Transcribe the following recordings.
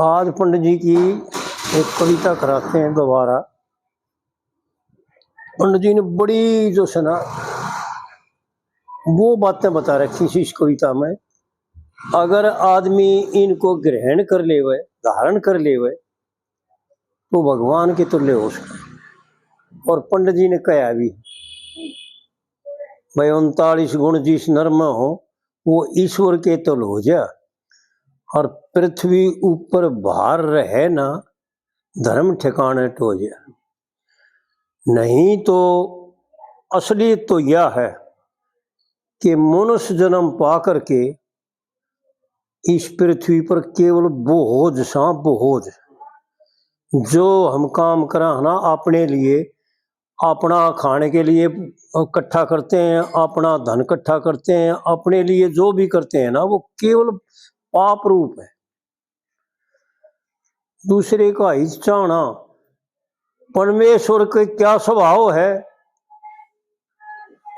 आज पंडित जी की एक कविता कराते हैं दोबारा। पंडित जी ने बड़ी जो है ना वो बातें बता रखी थी इस कविता में। अगर आदमी इनको ग्रहण कर लेवे, धारण कर लेवे, तो भगवान के तुल्य हो सकते। और पंडित जी ने कहा भी भाई 39 गुण जिस नर में हो वो ईश्वर के तुल्य हो जा, और पृथ्वी ऊपर भार रहे ना धर्म ठिकाने टो जा। नहीं तो असली तो यह है कि मनुष्य जन्म पा करके इस पृथ्वी पर केवल बोझ सा बोझ, जो हम काम करा है ना अपने लिए, अपना खाने के लिए इकट्ठा करते हैं, अपना धन इकट्ठा करते हैं, अपने लिए जो भी करते हैं ना वो केवल पाप रूप है। दूसरे का हित चाहना, परमेश्वर के क्या स्वभाव है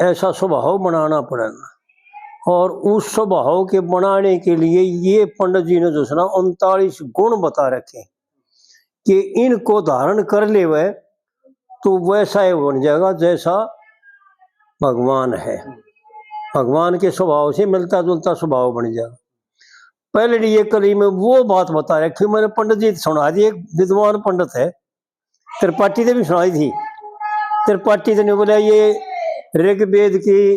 ऐसा स्वभाव बनाना पड़ेगा। और उस स्वभाव के बनाने के लिए ये पंडित जी ने जो है ना 39 गुण बता रखे कि इनको धारण कर ले वह तो वैसा ही बन जाएगा जैसा भगवान है। भगवान के स्वभाव से मिलता जुलता स्वभाव बन जाएगा। पहले ये कली में वो बात बता रखी मैंने, पंडित जी सुना दी। एक विद्वान पंडित है, त्रिपाठी ने भी सुनाई थी। त्रिपाठी ने बोला ये ऋग्वेद की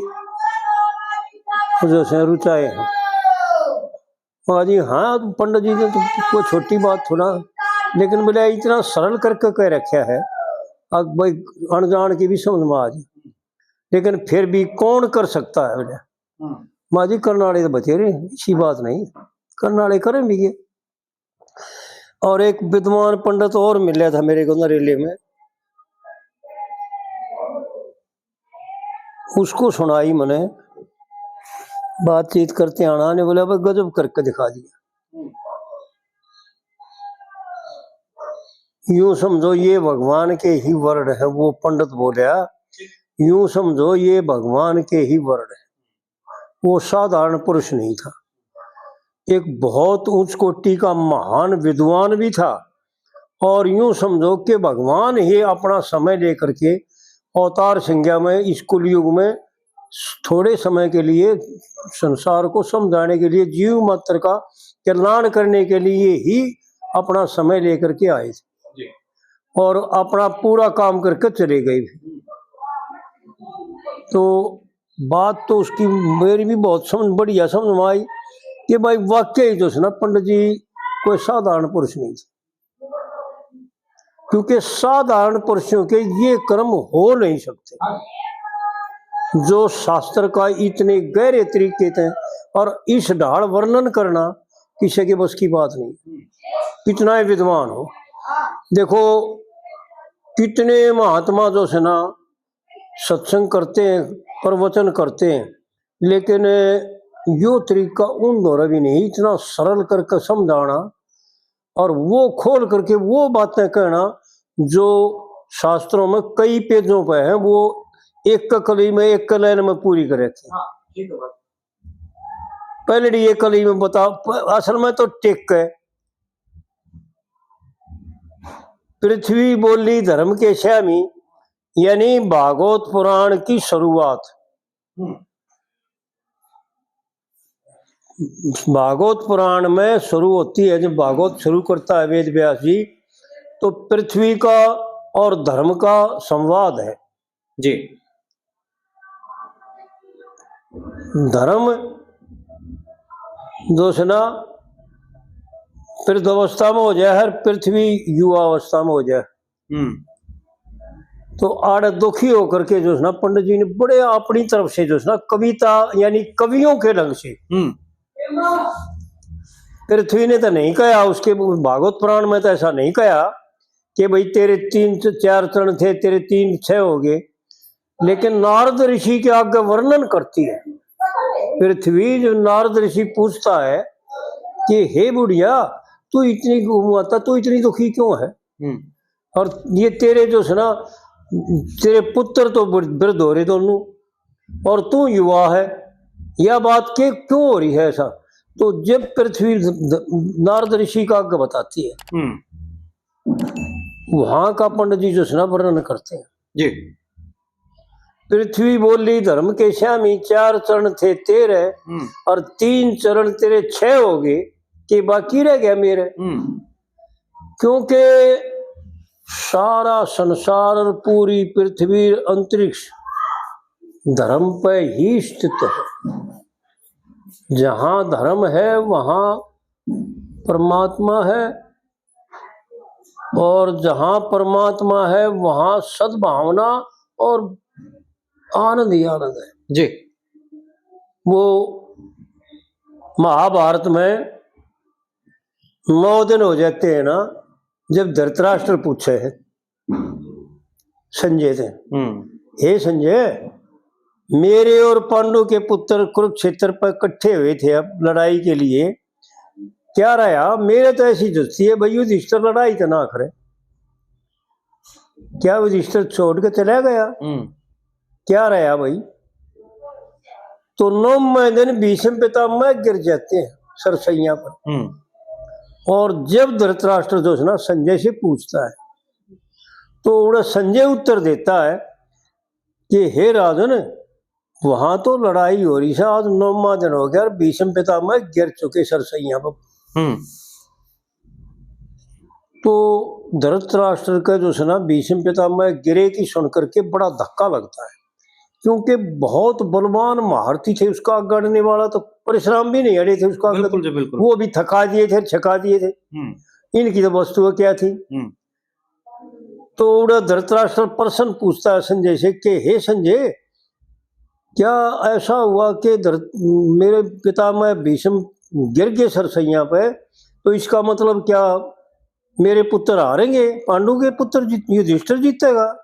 जो है रुचाए हैं। जी हाँ पंडित जी ने तो कोई छोटी बात थोड़ा, लेकिन बोला इतना सरल करके कह रखा है अब भाई अनजान की भी समझ में आ जाए, लेकिन फिर भी कौन कर सकता है। बोले माँ जी करने वाले तो बचे रहे, इसी बात नहीं, करने वाले करें भी ये। और एक विद्वान पंडित और मिला था मेरे को नरेले में, उसको सुनाई मैंने बातचीत करते आना ने, बोला भाई गजब करके दिखा दिया। यूं समझो ये भगवान के ही वर्ड है। वो पंडित बोला यूं समझो ये भगवान के ही वर्ड है। वो साधारण पुरुष नहीं था, एक बहुत उच्च कोटि का महान विद्वान भी था। और यूं समझो कि भगवान ही अपना समय लेकर के अवतार संज्ञा में इस कुलयुग में थोड़े समय के लिए संसार को समझाने के लिए, जीव मात्र का कल्याण करने के लिए ही अपना समय लेकर के आए थे और अपना पूरा काम करके चले गए। तो बात तो उसकी मेरी भी बहुत बढ़िया समझ में आई कि भाई वाकई जो है ना पंडित जी कोई साधारण पुरुष नहीं थे, क्योंकि साधारण पुरुषों के ये कर्म हो नहीं सकते जो शास्त्र का इतने गहरे तरीके थे। और इस ढाल वर्णन करना किसी के बस की बात नहीं, कितना ही विद्वान हो। देखो कितने महात्मा जो है ना सत्संग करते हैं, प्रवचन करते हैं, लेकिन यो तरीका उन द्वारा भी नहीं, इतना सरल करके समझाना और वो खोल करके वो बातें कहना जो शास्त्रों में कई पेजों पे है, वो एक कली में एक लाइन में पूरी कर रखी। पहले ये कली में बता, असल में तो टेक है। पृथ्वी बोली धर्म के श्यामी, यानी भागवत पुराण की शुरुआत। भागवत पुराण में शुरू होती है, जब भागवत शुरू करता है वेद व्यास जी, तो पृथ्वी का और धर्म का संवाद है जी। धर्म जो है ना वृद्धावस्था में हो जाए, हर पृथ्वी युवा अवस्था में हो जाए। तो आड़ दुखी होकर के जो है ना पंडित जी ने बड़े अपनी तरफ से जो है ना कविता यानी कवियों के ढंग से, पृथ्वी ने तो नहीं कहा, उसके भागवत पुराण में तो ऐसा नहीं कहा कि भाई तेरे 3-4 चरण थे, तेरे 3-6 हो गए, लेकिन नारद ऋषि के आगे वर्णन करती है पृथ्वी। जो नारद ऋषि पूछता है कि हे बुढ़िया तू इतनी घूमता, तू इतनी दुखी क्यों है, और ये तेरे जो है ना तेरे पुत्र तो वृद्ध हो रहे दोनों और तू युवा है, यह बात के क्यों हो रही है ऐसा। तो जब पृथ्वी नारद ऋषि का आगे बताती है, वहां का पंडित जी जो ना वर्णन करते हैं जी। पृथ्वी बोली धर्म के श्यामी, 4 चरण थे तेरे, और 3 चरण तेरे 6 हो गए, कि बाकी रह गया मेरे। क्योंकि सारा संसार और पूरी पृथ्वी अंतरिक्ष धर्म पे ही स्थित है। जहां धर्म है वहां परमात्मा है, और जहां परमात्मा है वहां सद्भावना और आनंद ही आनंद है जी। वो महाभारत में 9 दिन हो जाते हैं ना, जब धृतराष्ट्र पूछे है संजय से, हे संजय, मेरे और पांडु के पुत्र कुरुक्षेत्र पर इकट्ठे हुए थे अब लड़ाई के लिए, क्या रहा? मेरे तो ऐसी दृष्टि है भाई युधिष्ठिर लड़ाई तो ना करे। क्या युधिष्ठिर छोड़ के चला गया? क्या रहा भाई? तो 9वें दिन भीष्म पितामह गिर जाते हैं सरसैया पर। और जब धृतराष्ट्र जो है ना संजय से पूछता है, तो उन्हें संजय उत्तर देता है कि हे राजन, वहां तो लड़ाई हो रही है, आज 9वां दिन हो गया और भीष्म पितामह गिर चुके सरसैया पर। तो धृतराष्ट्र का जो है ना भीष्म पितामह गिरे की सुन करके बड़ा धक्का लगता है, क्योंकि बहुत बलवान महारथी थे, उसका गढ़ने वाला तो परिश्रम भी नहीं अड़े थे उसका। बिल्कुल बिल्कुल। वो भी थका दिए थे, छका दिए थे। इनकी तो वस्तु क्या थी? तो धृतराष्ट्र प्रश्न पूछता है संजय से कि हे संजय, क्या ऐसा हुआ कि मेरे पितामह भीष्म गिर गए सरसैया पे, तो इसका मतलब क्या मेरे पुत्र हारेंगे, पांडु के पुत्र युधिष्ठिर जीतेगा?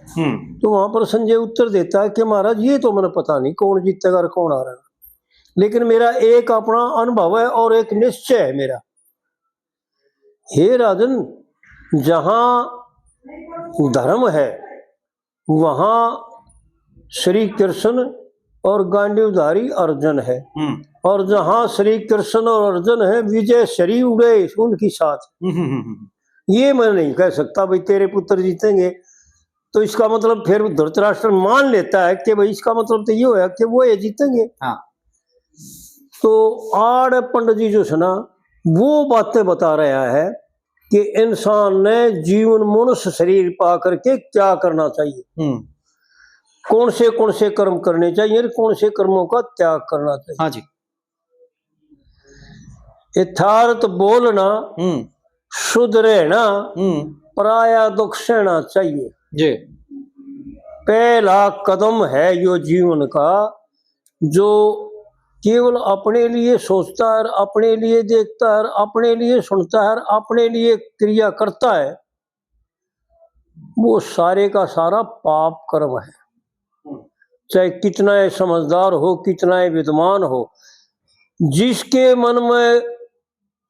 तो वहां पर संजय उत्तर देता है कि महाराज ये तो मैंने पता नहीं कौन जीतेगा और कौन हारेगा, लेकिन मेरा एक अपना अनुभव है और एक निश्चय है मेरा। हे राजन, जहां धर्म है वहां श्री कृष्ण और गांडीवधारी अर्जुन है, और जहां श्री कृष्ण और अर्जुन है विजय शरी उड़े उनकी साथ। ये मैं नहीं कह सकता भाई तेरे पुत्र जीतेंगे, तो इसका मतलब फिर धृतराष्ट्र मान लेता है कि भाई इसका मतलब तो ये होया कि वो ये जीतेंगे। तो आड़ पंडित जी जो है ना वो बातें बता रहा है कि इंसान ने जीवन मनुष्य शरीर पा करके क्या करना चाहिए, कौन से कर्म करने चाहिए, कौन से कर्मों का त्याग करना चाहिए। हाँ जी। यथार्थ बोलना, शुद्ध रहना, पराया दुख सहना चाहिए जी। पहला कदम है यो जीवन का। जो केवल अपने लिए सोचता है, अपने लिए देखता है, अपने लिए सुनता है, अपने लिए क्रिया करता है, वो सारे का सारा पाप कर्म है। चाहे कितना ही समझदार हो, कितना ही विद्वान हो, जिसके मन में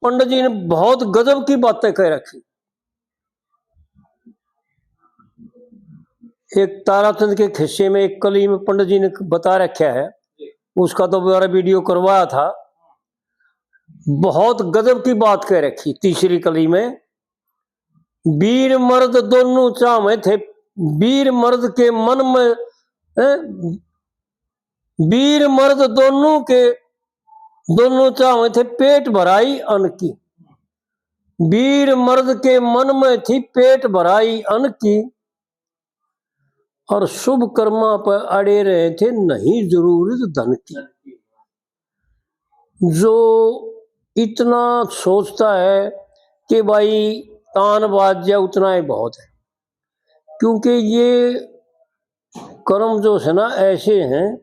पंडित जी ने बहुत गजब की बातें कह रखी। एक ताराचंद के खिस्से में एक कली में पंडित जी ने बता रखा है, उसका तो मेरा वीडियो करवाया था। बहुत गजब की बात कह रखी तीसरी कली में। वीर मर्द दोनों चाहे थे, वीर मर्द के मन में वीर मर्द दोनों चाहे थे पेट भराई अन्न की। वीर मर्द के मन में थी पेट भराई अन्न की, और शुभ कर्मा पर अड़े रहे थे नहीं जरूरत धन की। जो इतना सोचता है कि भाई तान बाज जाए उतना ही बहुत है, क्योंकि ये कर्म जो है ना ऐसे हैं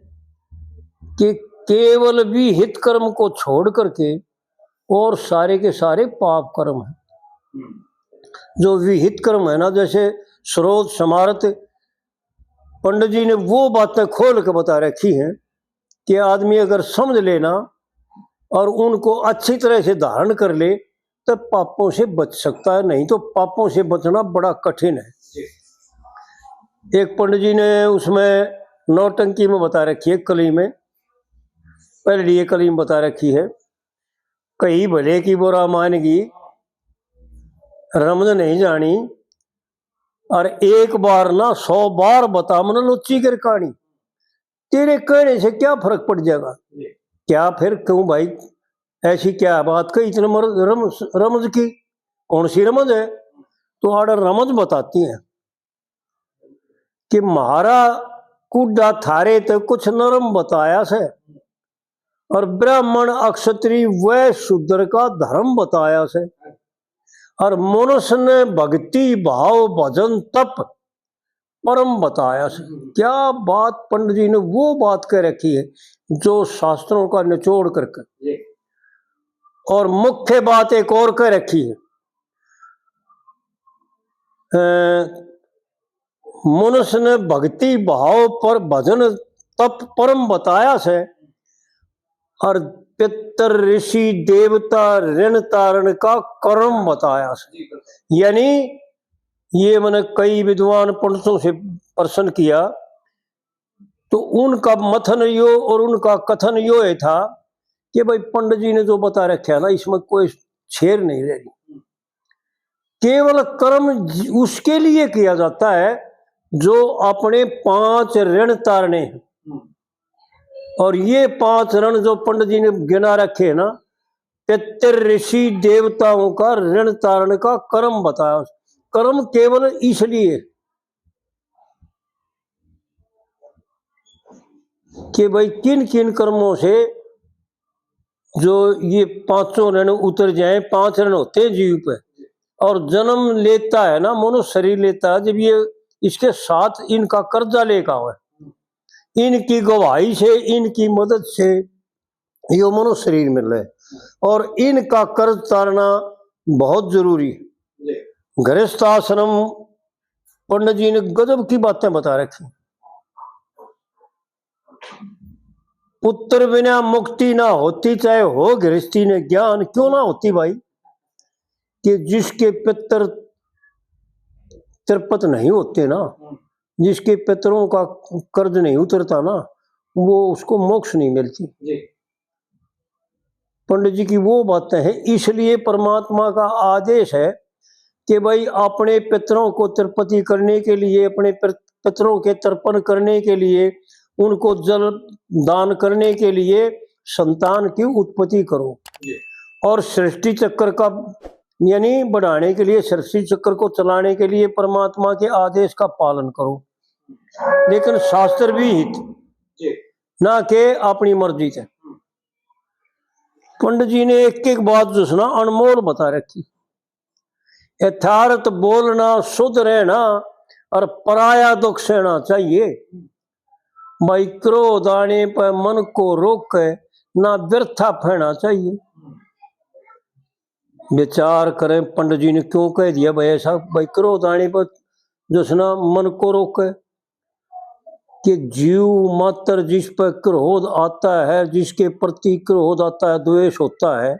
कि केवल भी हित कर्म को छोड़ करके और सारे के सारे पाप कर्म हैं। जो विहित कर्म है ना, जैसे स्रोत समारत, पंडित जी ने वो बातें खोल के बता रखी हैं कि आदमी अगर समझ लेना और उनको अच्छी तरह से धारण कर ले तो पापों से बच सकता है, नहीं तो पापों से बचना बड़ा कठिन है। एक पंडित जी ने उसमें नौटंकी में बता रखी है कली में पहले ये कलीम बता रखी है, कहीं भले की बुरा मानगी रमज नहीं जानी, और एक बार ना 100 बार बता मन लुच्ची कर कहानी। तेरे कहने से क्या फर्क पड़ जाएगा? क्या फिर क्यों भाई ऐसी क्या बात कही इतने रमज की? कौन सी रमज है? तो आर्डर रमज बताती हैं कि महारा कुड्डा थारे तो कुछ नरम बताया से, और ब्राह्मण अक्षत्री वह शूद्र का धर्म बताया से, और मनुष्य ने भक्ति भाव भजन तप परम बताया से। क्या बात पंडित जी ने वो बात कह रखी है जो शास्त्रों का निचोड़ करके, और मुख्य बात एक और कह रखी है, मनुष्य ने भक्ति भाव पर भजन तप परम बताया से, और पितर ऋषि देवता ऋण तारण का कर्म बताया से। यानी ये मैंने कई विद्वान पंडितों से प्रश्न किया तो उनका मथन यो और उनका कथन यो है था कि भाई पंडित जी ने जो बता रखा है ना, इसमें कोई छेड़ नहीं रह रही। केवल कर्म उसके लिए किया जाता है जो अपने 5 ऋण तारने हैं, और ये 5 ऋण जो पंडित जी ने गिना रखे हैं ना, पितर ऋषि देवताओं का ऋण तारण का कर्म बताया। कर्म केवल इसलिए कि भाई किन किन कर्मों से जो ये 500 ऋण उतर जाए। 5 ऋण होते हैं जीव पे, और जन्म लेता है ना मनुष्य शरीर लेता है, जब ये इसके साथ इनका कर्जा लेगा हुआ, इनकी गवाही से इनकी मदद से ये मनुष्य शरीर मिल रहा है, और इनका कर्ज तारना बहुत जरूरी है। गृहस्थ आश्रम पंडित जी ने गजब की बातें बता रखी। पुत्र बिना मुक्ति ना होती, चाहे हो गृहस्थी ने ज्ञान क्यों ना होती भाई। कि जिसके पितर तिरपत नहीं होते ना, जिसके पितरों का कर्ज नहीं उतरता ना, वो उसको मोक्ष नहीं मिलती। पंडित जी की वो बातें हैं। इसलिए परमात्मा का आदेश है कि भाई अपने पितरों को तिरपति करने के लिए, अपने पितरों के तर्पण करने के लिए, उनको जल दान करने के लिए संतान की उत्पत्ति करो, और सृष्टि चक्र का यानी बढ़ाने के लिए, सृष्टि चक्र को चलाने के लिए परमात्मा के आदेश का पालन करो, लेकिन शास्त्र भी हित ना के अपनी मर्जी से। पंडित जी ने एक एक बात जो सुना अनमोल बता रखी। यथार्थ बोलना, शुद्ध रहना, और पराया दुख सहना चाहिए। भाई क्रोध आने पर मन को रोक ना व्यर्था फैना चाहिए। विचार करें पंडित जी ने क्यों कह दिया भाई ऐसा। भाई क्रोध आने पर जो सुना मन को रोके, कि जीव मात्र जिस पर क्रोध आता है, जिसके प्रति क्रोध आता है, द्वेष होता है,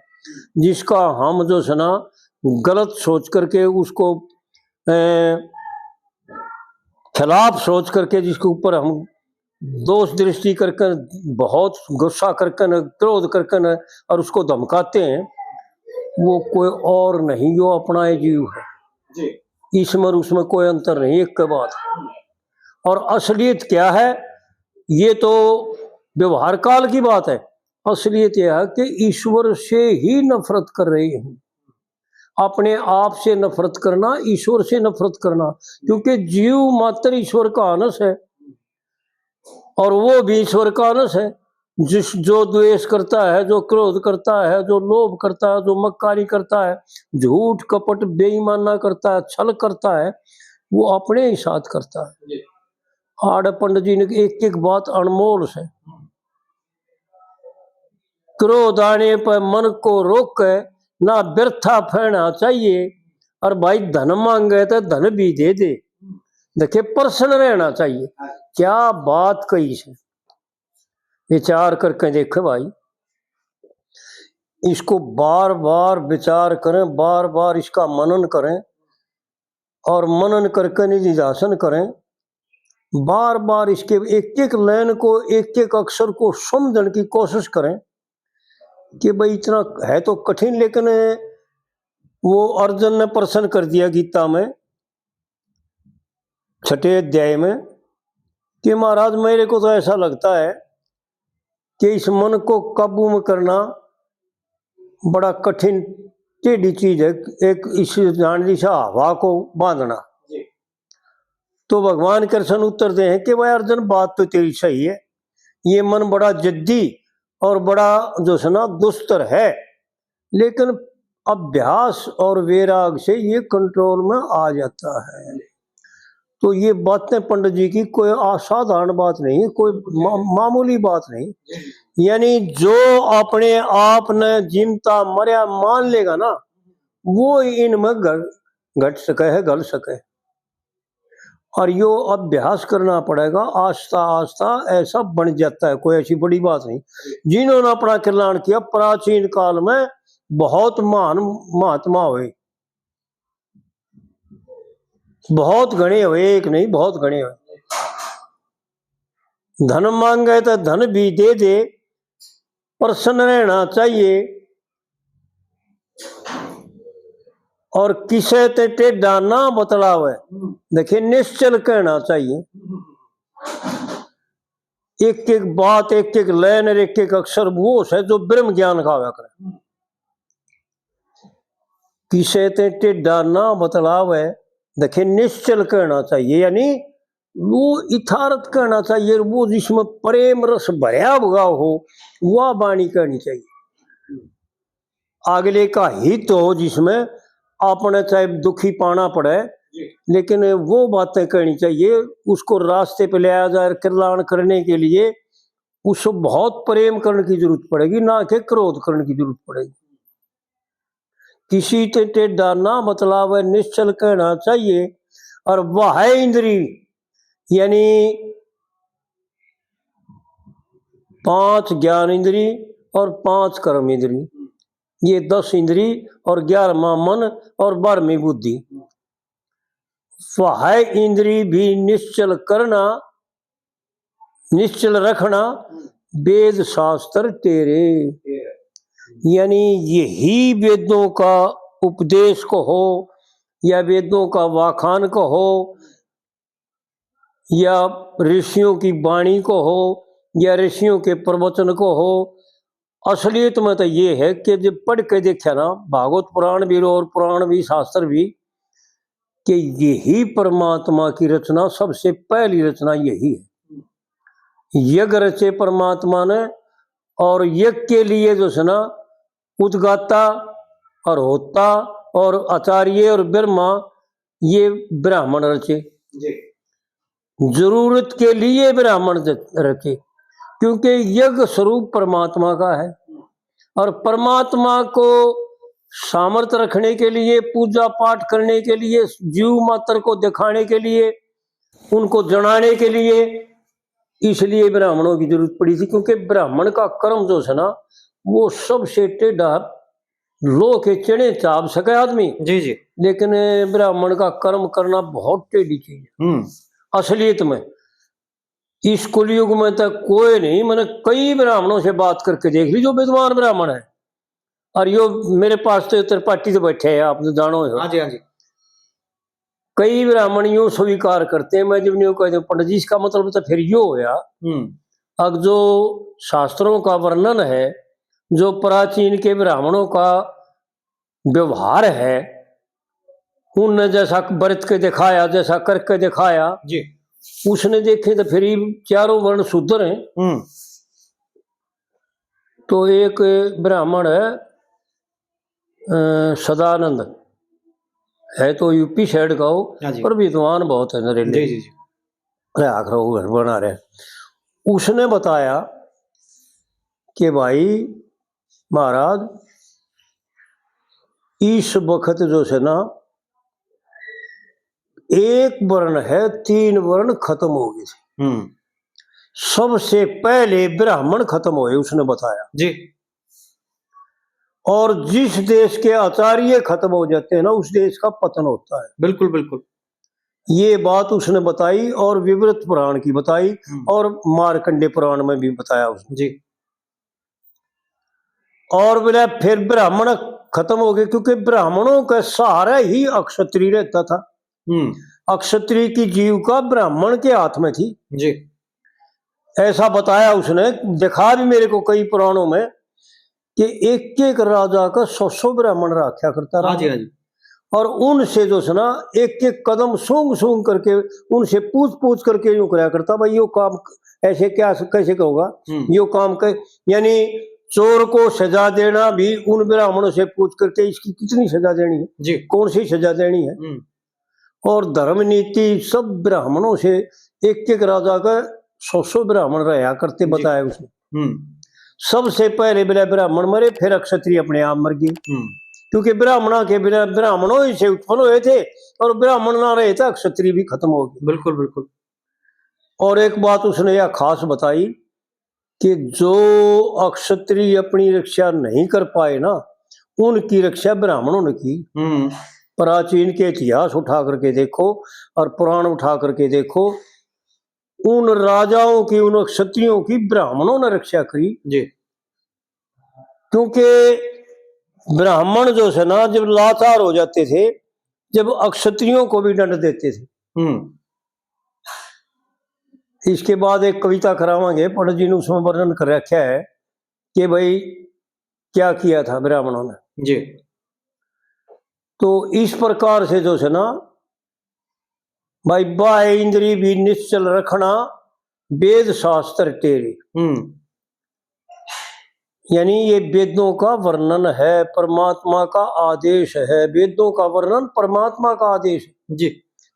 जिसका हम जो सुना गलत सोच करके, उसको खिलाफ सोच करके, जिसके ऊपर हम दोष दृष्टि करके, बहुत गुस्सा करके न, क्रोध करके न, और उसको धमकाते हैं, वो कोई और नहीं, वो अपना ही जीव है। इसमें उसमें कोई अंतर नहीं, एक के बाद। और असलियत क्या है, ये तो व्यवहार काल की बात है। असलियत यह है कि ईश्वर से ही नफरत कर रहे हैं। अपने आप से नफरत करना, ईश्वर से नफरत करना, क्योंकि जीव मात्र ईश्वर का अंश है, और वो भी ईश्वर का अंश है। जो द्वेष करता है, जो क्रोध करता है, जो लोभ करता है, जो मक्कारी करता है, झूठ कपट बेईमाना करता है, छल करता है, वो अपने ही साथ करता है। आड़ पंडित जी ने एक एक बात अनमोल है। क्रोध आने पर मन को रोक ना व्यर्था फैना चाहिए, और भाई धन मांगे तो धन भी दे दे, देखिए प्रसन्न रहना चाहिए। क्या बात कही है, विचार करके देखे भाई। इसको बार बार विचार करें, बार बार इसका मनन करें, और मनन करके निधिध्यासन करें, बार बार इसके एक एक लाइन को, एक एक अक्षर को समझने की कोशिश करें कि भाई इतना है तो कठिन, लेकिन वो अर्जुन ने प्रश्न कर दिया गीता में 6वें अध्याय में कि महाराज मेरे को तो ऐसा लगता है कि इस मन को काबू में करना बड़ा कठिन टेढ़ी चीज है, एक इस जान दिशा हवा को बांधना। तो भगवान कृष्ण उत्तर दे हैं कि भाई अर्जुन बात तो तेरी सही है, ये मन बड़ा जिद्दी और बड़ा जो है ना दुस्तर है, लेकिन अभ्यास और वैराग से ये कंट्रोल में आ जाता है। तो ये बातें पंडित जी की कोई असाधारण बात नहीं है, कोई मामूली बात नहीं। यानी जो अपने आप ने जिमता मर्या मान लेगा ना, वो इनमें घट सके है, गल सके। और यो अभ्यास करना पड़ेगा, आस्ता आस्ता ऐसा बन जाता है, कोई ऐसी बड़ी बात नहीं। जिन्होंने अपना कल्याण किया प्राचीन काल में बहुत महान महात्मा हुए, बहुत गणे हुए, एक नहीं बहुत गणे हुए। धन मांगे तो धन भी दे दे, प्रसन्न रहना चाहिए, और किसे ते टेढ़ा ना बतलावे, देखिए निश्चल कहना चाहिए। एक एक बात, एक एक लाइन, एक एक अक्षर वो है जो ब्रह्म ज्ञान का हुआ करे। किसे ते टेढ़ा ना बतलावे, देखिए निश्चल कहना चाहिए, यानी वो यथार्थ कहना चाहिए, वो जिसमें प्रेम रस भरा हुआ हो वह वाणी कहनी चाहिए। अगले का हित हो, जिसमें आपने चाहे दुखी पाना पड़े, लेकिन वो बातें कहनी चाहिए। उसको रास्ते पे ले आया जाए कल्याण करने के लिए, उसको बहुत प्रेम करने की जरूरत पड़ेगी, ना कि क्रोध करने की जरूरत पड़ेगी। किसी ते टेढ़ा ना बतलावे, निश्चल कहना चाहिए। और वह इंद्री यानी 5 ज्ञान इंद्री और 5 कर्म इंद्री, ये 10 इंद्री और 11वां मन और 12वीं बुद्धि। वह इंद्री भी निश्चल करना, निश्चल रखना वेद शास्त्र तेरे, यानी यही वेदों का उपदेश को हो, या वेदों का वाखान को हो, या ऋषियों की वाणी को हो, या ऋषियों के प्रवचन को हो। असलियत में तो ये है कि जब पढ़ के देखा ना भागवत पुराण भी और पुराण भी शास्त्र भी, कि यही परमात्मा की रचना, सबसे पहली रचना यही है। यज्ञ रचे परमात्मा ने, और यज्ञ के लिए जो है ना उद्गाता और होता और आचार्य और ब्रह्मा, ये ब्राह्मण रचे। जरूरत के लिए ब्राह्मण रचे, क्योंकि यज्ञ स्वरूप परमात्मा का है, और परमात्मा को सामर्थ्य रखने के लिए, पूजा पाठ करने के लिए, जीव मात्र को दिखाने के लिए, उनको जनाने के लिए, इसलिए ब्राह्मणों की जरूरत पड़ी थी। क्योंकि ब्राह्मण का कर्म जो है ना, वो सबसे टेढ़ा, लो के चने चाप सके आदमी जी जी, लेकिन ब्राह्मण का कर्म करना बहुत टेढ़ी चीज है। असलियत में इस कलयुग में तो कोई नहीं, मैंने कई ब्राह्मणों से बात करके देख ली जो विद्वान ब्राह्मण है, और यो मेरे पास तो त्रिपाठी से बैठे हैं, आपने जानो है। हाँ जी, हाँ जी। कई ब्राह्मण यूं स्वीकार करते हैं, मैं जब नहीं कहते पंडित जी इसका मतलब तो फिर यो होया। अब जो शास्त्रों का वर्णन है, जो प्राचीन के ब्राह्मणों का व्यवहार है, उनने जैसा बरत के दिखाया, जैसा करके दिखाया जी, उसने देखे तो फिर चारों वर्ण शूद्र हैं। तो एक ब्राह्मण है सदानंद, है तो यूपी साइड का हो, पर विद्वान बहुत है नरेंद्र जी जी, घर बना रहे। उसने बताया कि भाई महाराज इस वक्त जो है ना एक वर्ण है, 3 वर्ण खत्म हो गए थे। सबसे पहले ब्राह्मण खत्म हुए, उसने बताया जी। और जिस देश के आचार्य खत्म हो जाते हैं ना, उस देश का पतन होता है। बिल्कुल बिल्कुल। ये बात उसने बताई और विवृत पुराण की बताई और मार्कंडे पुराण में भी बताया उसने जी। और बोले फिर ब्राह्मण खत्म हो गए, क्योंकि ब्राह्मणों का सहारा ही अक्षत्रिय रहता था। अक्षत्रिय की जीविका ब्राह्मण के हाथ में थी जी। ऐसा बताया उसने, दिखा भी मेरे को कई पुराणों में कि एक एक राजा का 100 ब्राह्मण रखा करता रहा। हाँ जी, हाँ जी। और उनसे जो है ना एक एक कदम सूंघ सूंघ करके उनसे पूछ पूछ करके यूं कराया करता, भाई यो काम ऐसे क्या कैसे होगा, यो काम कर, यानी चोर को सजा देना भी उन ब्राह्मणों से पूछ करके इसकी कितनी सजा देनी है जी, कौन सी सजा देनी है। और धर्म नीति सब ब्राह्मणों से एक एक राजा का 100 ब्राह्मण रहा करते बताया उसने। सबसे पहले ब्राह्मण मरे, फिर क्षत्रिय अपने आप मर गए, क्योंकि ब्राह्मणों के बिना ब्राह्मणों ही से उत्पन्न हुए थे और ब्राह्मण ना रहे था क्षत्रिय भी खत्म हो गए। बिल्कुल बिल्कुल। और एक बात उसने यह खास बताई कि जो अक्षत्रिय अपनी रक्षा नहीं कर पाए ना, उनकी रक्षा ब्राह्मणों ने की। प्राचीन के इतिहास उठा करके देखो और पुराण उठा करके देखो, उन राजाओं की उन क्षत्रियों की ब्राह्मणों ने रक्षा करी जी। क्योंकि ब्राह्मण जो है ना जब लाचार हो जाते थे, जब अक्षत्रियों को भी दंड देते थे। इसके बाद एक कविता करावांगे, पंडित जी ने उसमें वर्णन कर रखा है कि भाई क्या किया था ब्राह्मणों ने जी। तो इस प्रकार से जो है ना भाई बाह्य इंद्री भी निश्चल रखना वेद शास्त्र तेरे, यानी ये वेदों का वर्णन है, परमात्मा का आदेश है। वेदों का वर्णन परमात्मा का आदेश है जी,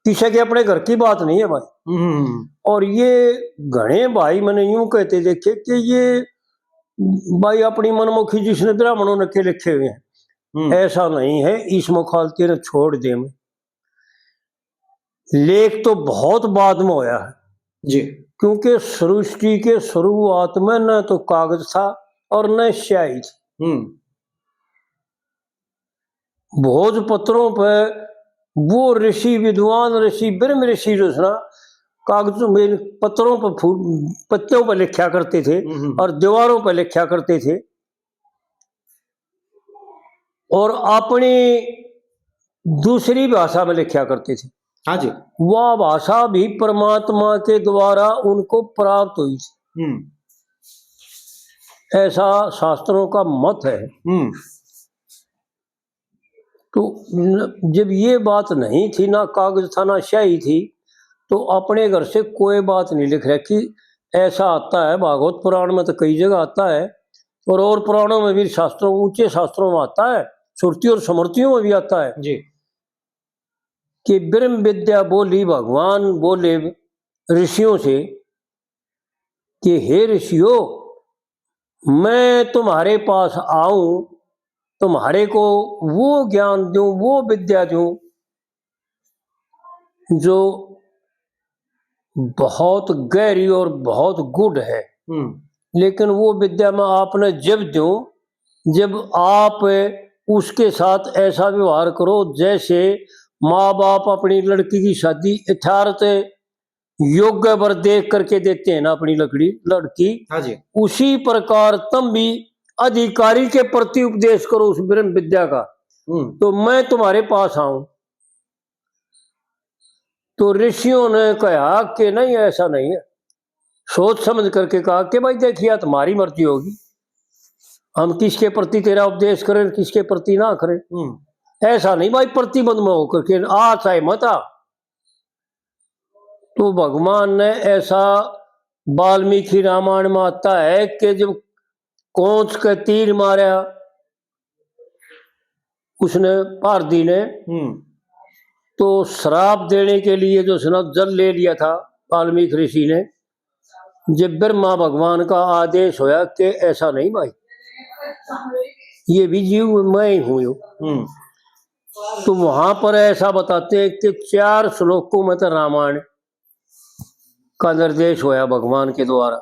किसी के अपने घर की बात नहीं है भाई। और ये घने भाई मैंने यूं कहते देखे कि ये भाई अपनी मनमुखी जिसने ब्राह्मणों ने के लिखे हुए हैं, ऐसा नहीं है। इस मुखालती ने छोड़ दे में लेख तो बहुत बाद में होया है जी, क्योंकि सृष्टि के शुरुआत में न तो कागज था और न स्याही थी। भोजपत्रों पर वो ऋषि विद्वान ऋषि ब्रह्म ऋषि जो ना कागजों में पत्रों पर पत्तों पर लिखा करते थे और दीवारों पर लिखा करते थे और अपनी दूसरी भाषा में लिखा करते थे। हाँ जी। वह भाषा भी परमात्मा के द्वारा उनको प्राप्त हुई थी, ऐसा शास्त्रों का मत है। तो जब ये बात नहीं थी, ना कागज था ना स्याही थी, तो अपने घर से कोई बात नहीं लिख रखी। ऐसा आता है भागवत पुराण में तो कई जगह आता है और पुराणों में भी शास्त्रों ऊंचे शास्त्रों में आता है, श्रुति और स्मृतियों में भी आता है जी कि ब्रह्म विद्या बोली भगवान बोले ऋषियों से कि हे ऋषियों, मैं तुम्हारे पास आऊं, तुम्हारे को वो ज्ञान दूं, वो विद्या दूं जो बहुत गहरी और बहुत गुड है। लेकिन वो विद्या में आपने जब दूं जब आप उसके साथ ऐसा व्यवहार करो जैसे माँ बाप अपनी लड़की की शादी यथार्थ योग्य वर देख करके देते हैं ना अपनी लड़की। हाँ जी। उसी प्रकार तुम भी अधिकारी के प्रति उपदेश करो उस ब्रह्म विद्या का, तो मैं तुम्हारे पास आऊं। तो ऋषियों ने कहा कि नहीं ऐसा नहीं है, सोच समझ करके कहा कि भाई देखिए तुम्हारी मर्जी होगी, हम किसके प्रति तेरा उपदेश करें किसके प्रति ना करें। ऐसा नहीं भाई प्रतिबंध में होकर के आ चाहे मत आ। तो भगवान ने ऐसा वाल्मीकि रामायण में आता है कि जब कोंच का तीर मारा उसने पारदी ने, तो श्राप देने के लिए जो सुना जल ले लिया था वाल्मीकि ऋषि ने। जब ब्रह्मा भगवान का आदेश होया कि ऐसा नहीं भाई, ये भी जीव मैं ही हूं, तो वहां पर ऐसा बताते हैं कि 4 श्लोकों में तो रामायण का निर्देश होया भगवान के द्वारा।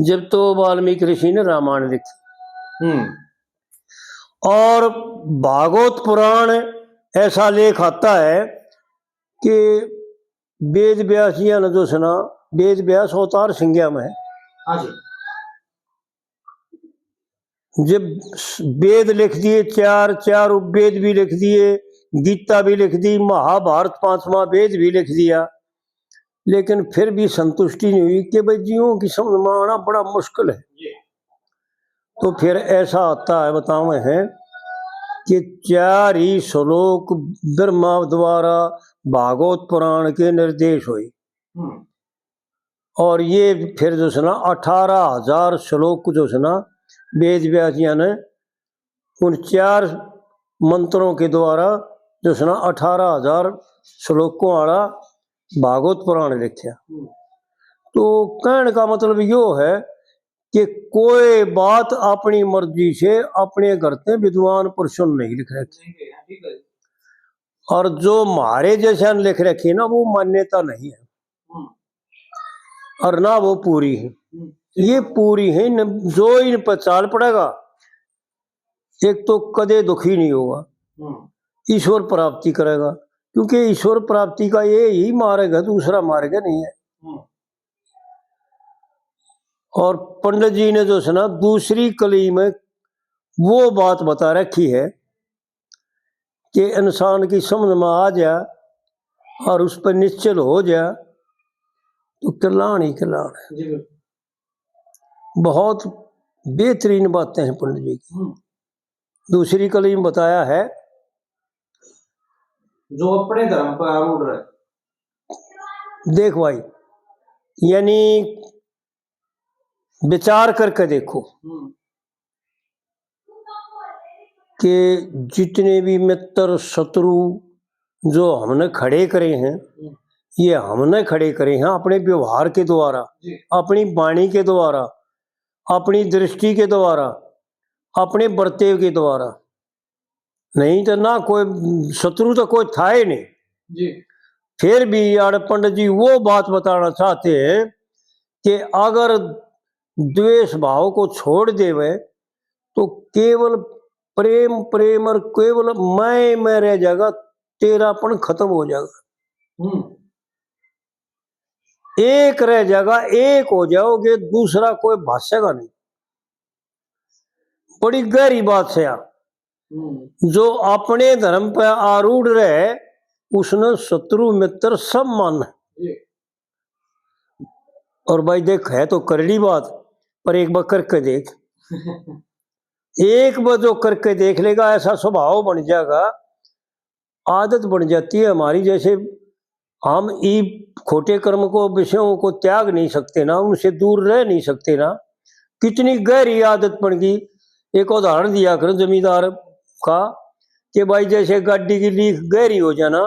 जब तो वाल्मीकि ऋषि ने रामायण लिखी। और भागवत पुराण ऐसा लेख आता है कि वेद व्यासिया ने जो सुना, वेद व्यास अवतार संज्ञा में है। हाँ जी। जब वेद लिख दिए, चार उपवेद भी लिख दिए, गीता भी लिख दी, महाभारत 5वां वेद भी लिख दिया, लेकिन फिर भी संतुष्टि नहीं हुई कि भाई जीवों की समझ में आना बड़ा मुश्किल है। तो फिर ऐसा आता है, बतावे हैं कि 4 ही श्लोक ब्रह्मा द्वारा भागवत पुराण के निर्देश हुए, और ये फिर जो सुना 18,000 श्लोक जो सुना वेद व्यासिया ने उन 4 मंत्रों के द्वारा जो सुना 18,000 श्लोकों वाला भागवत पुराण लिखा। तो कहने का मतलब यो है कि कोई बात अपनी मर्जी से अपने घर से विद्वान पुरुषों नहीं लिख रखे, और जो हमारे जैसे लिख रखे ना वो मान्यता नहीं है और ना वो पूरी है। ये पूरी है, जो इन पर चाल पड़ेगा एक तो कदे दुखी नहीं होगा, ईश्वर प्राप्ति करेगा, क्योंकि ईश्वर प्राप्ति का ये ही मार्ग है, दूसरा मार्ग नहीं है। और पंडित जी ने जो सुना दूसरी कली में वो बात बता रखी है कि इंसान की समझ में आ जा और उस पर निश्चल हो जा तो कल्याण ही कल्याण है। बहुत बेहतरीन बातें हैं पंडित जी की। दूसरी कली में बताया है जो अपने धर्म पर आरूढ़ रहे। देख भाई, यानी विचार करके देखो कि जितने भी मित्र शत्रु जो हमने खड़े करे हैं, ये हमने खड़े करे हैं अपने व्यवहार के द्वारा, अपनी वाणी के द्वारा, अपनी दृष्टि के द्वारा, अपने बर्ताव के द्वारा। नहीं तो ना कोई शत्रु तो कोई था ही नहीं जी। फिर भी यार पंडित जी वो बात बताना चाहते हैं कि अगर द्वेष भाव को छोड़ देवे तो केवल प्रेम प्रेम और केवल मैं रह जाएगा, तेरापन खत्म हो जाएगा, एक रह जाएगा, एक हो जाओगे, दूसरा कोई भाषेगा नहीं। बड़ी गहरी बात है यार। जो अपने धर्म पर आरूढ़ रहे उसने शत्रु मित्र सब मान है। और भाई देख है तो करड़ी बात, पर एक बार करके देख एक बार जो करके देख लेगा ऐसा स्वभाव बन जाएगा, आदत बन जाती है हमारी। जैसे हम ई खोटे कर्म को विषयों को त्याग नहीं सकते ना, उनसे दूर रह नहीं सकते ना, कितनी गहरी आदत बन गई। एक उदाहरण दिया करो जमींदार का कि भाई जैसे गाड़ी की लीक गहरी हो जाना,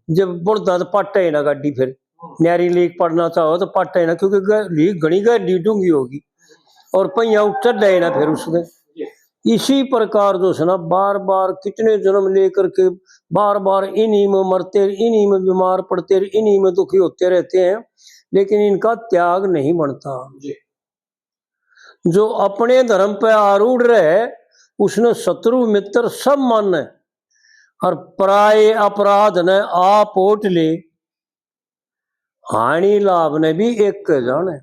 जब बुढ़ता तो पट है ना गाड़ी, फिर न्यारी लीक पड़ना चाहो तो पट है ना, क्योंकि लीक घनी गहरी डूंगी होगी और पहिया चढ़ रहे ना फिर उसमें। इसी प्रकार जो है ना बार बार कितने जन्म लेकर के बार बार इन्हीं में मरते, इन्हीं में बीमार पड़ते, इन्हीं में दुखी होते रहते हैं, लेकिन इनका त्याग नहीं बनता। जो अपने धर्म पे आरूढ़ रहे उसने शत्रु मित्र सब माने और पराये अपराध ने आप ओट ले, हानि लाभ ने भी एक के जाने।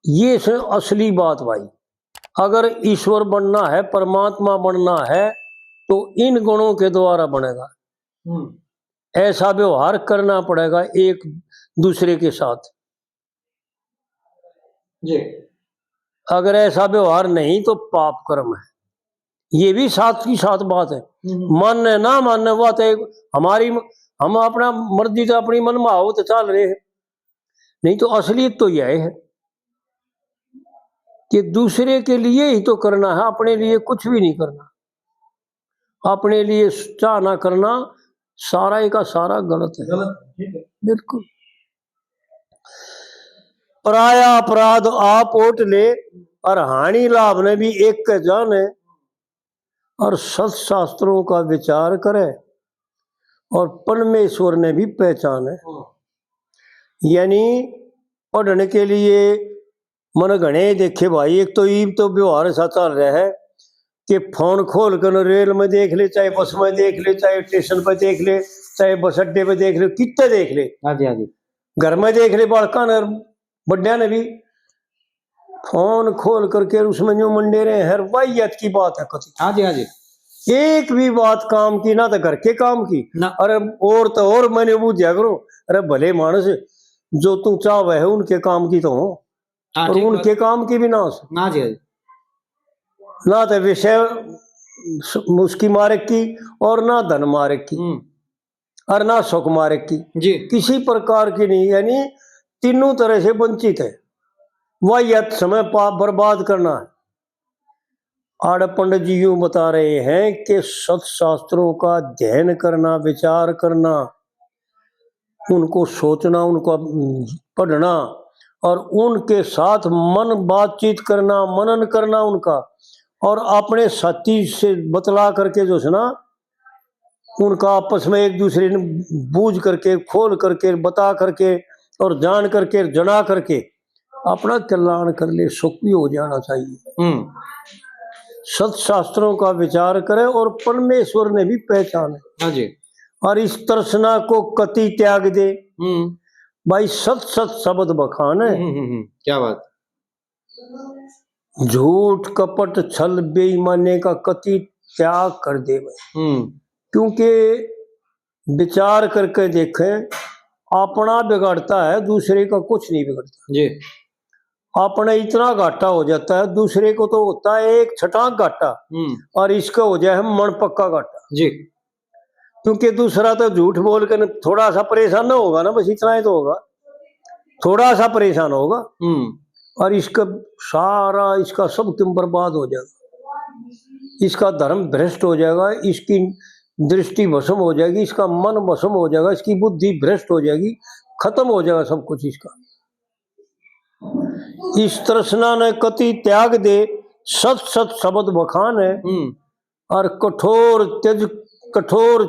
ये से असली बात भाई। अगर ईश्वर बनना है, परमात्मा बनना है तो इन गुणों के द्वारा बनेगा। ऐसा व्यवहार करना पड़ेगा एक दूसरे के साथ जी। अगर ऐसा व्यवहार नहीं तो पाप कर्म है। ये भी साथ की साथ बात है। मानने ना मानने बात है हमारी, हम अपना मर्जी तो अपनी मन में आओ तो चल रहे हैं, नहीं तो असलियत तो यह है कि दूसरे के लिए ही तो करना है, अपने लिए कुछ भी नहीं करना। अपने लिए चाह ना करना सारा का सारा गलत है, बिल्कुल। पराया अपराध आप ओट ले और हानि लाभ ने भी एक के जाने, और सत्शास्त्रों का विचार करे और परमेश्वर ने भी पहचाने। यानी पढ़ने के लिए मन घने देखे भाई। एक तो ईब तो व्यवहार ऐसा चल रहा है कि फोन खोल कर रेल में देख ले, चाहे बस में देख ले, चाहे स्टेशन पर देख ले, चाहे बस अड्डे पे देख ले, कितने देख ले, हाँ जी, हाँ जी। घर में देख ले, बालका ने बड्डा ने भी फोन खोल करके उसमें जो मंडे रहे, हर वाहियत की बात है कति। हाँ जी, हाँ जी। एक भी बात काम की ना, तो घर के काम की ना। अरे और तो और मैंने बूझा करो, अरे भले मानस जो तू चाह है उनके काम की तो हो, हाँ, और ठीक बात। उनके काम की भी ना हो, ना जी, हाँ जी। ना तो विषय उसकी मारक की, और ना धन मारक की, और ना सुख मारक की, जी। किसी प्रकार की नहीं, यानी तीनों तरह से वंचित है। वाहियत समय पाप बर्बाद करना है। आड़ पंडित जी यूं बता रहे हैं कि सत्शास्त्रों का अध्ययन करना, विचार करना, उनको सोचना, उनको पढ़ना, और उनके साथ मन बातचीत करना, मनन करना उनका, और अपने साथी से बतला करके जो है ना, उनका आपस में एक दूसरे ने बूझ करके, खोल करके, बता करके, और जान करके, जना करके अपना कल्याण कर ले, सुख भी हो जाना चाहिए। सत्शास्त्रों का विचार करे और परमेश्वर ने भी पहचाने। हाँ जी। और इस तृष्णा को कति त्याग दे। भाई सत सत शब्द बखान है। क्या बात। झूठ कपट छल बेईमानी का कति त्याग कर दे भाई। क्योंकि विचार करके देखें, अपना बिगड़ता है, दूसरे का कुछ नहीं बिगड़ता जी। अपने इतना घाटा हो जाता है, दूसरे को तो होता है एक छटाक घाटा, और इसका हो जाए मन पक्का घाटा जी। क्योंकि दूसरा तो झूठ बोल कर थोड़ा सा परेशान ना होगा ना, बस इतना ही तो होगा, थोड़ा सा परेशान होगा, और इसका सारा इसका सब क्यों बर्बाद हो जाएगा, इसका धर्म भ्रष्ट हो जाएगा, इसकी दृष्टि भस्म हो जाएगी, इसका मन भस्म हो जाएगा, इसकी बुद्धि भ्रष्ट हो जाएगी, खत्म हो जाएगा सब कुछ इसका। इस तृष्णा ने कति त्याग दे, सत सत शब्द बखान है, और कठोर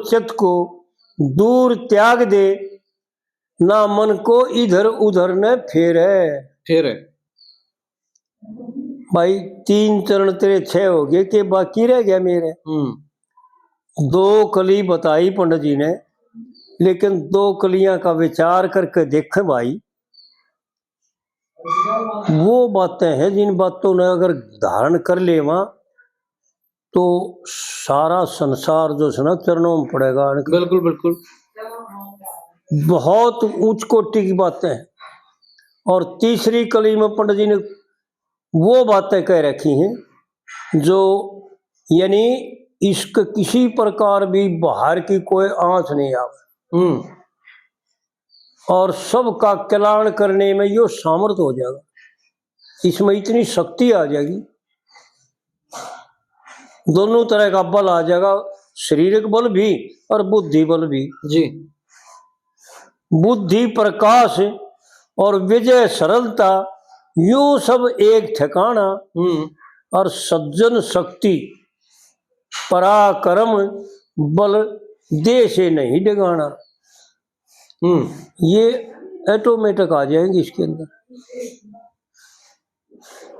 चित्त को दूर त्याग दे, ना मन को इधर उधर न फेरे। भाई 3 चरण तेरे 6 हो गए, कि बाकी रह गया मेरे। 2 कली बताई पंडित जी ने, लेकिन 2 कलियां का विचार करके देखें भाई, वो बातें हैं जिन बातों ने अगर धारण कर ले वहां, तो सारा संसार जो है ना चरणों में पड़ेगा। बिल्कुल बिल्कुल, बहुत उच्च कोटि की बातें हैं। और तीसरी कली में पंडित जी ने वो बातें कह रखी हैं जो यानी इश्क किसी प्रकार भी बाहर की कोई आंच नहीं आवे, और सबका कल्याण करने में यो सामर्थ्य हो जाएगा, इसमें इतनी शक्ति आ जाएगी, दोनों तरह का बल आ जाएगा, शारीरिक बल भी और बुद्धि बल भी जी। बुद्धि प्रकाश और विजय सरलता, यूं सब एक ठिकाना, और सज्जन शक्ति पराक्रम बल दे से नहीं डिगाना। ये ऑटोमेटिक आ जाएंगे इसके अंदर।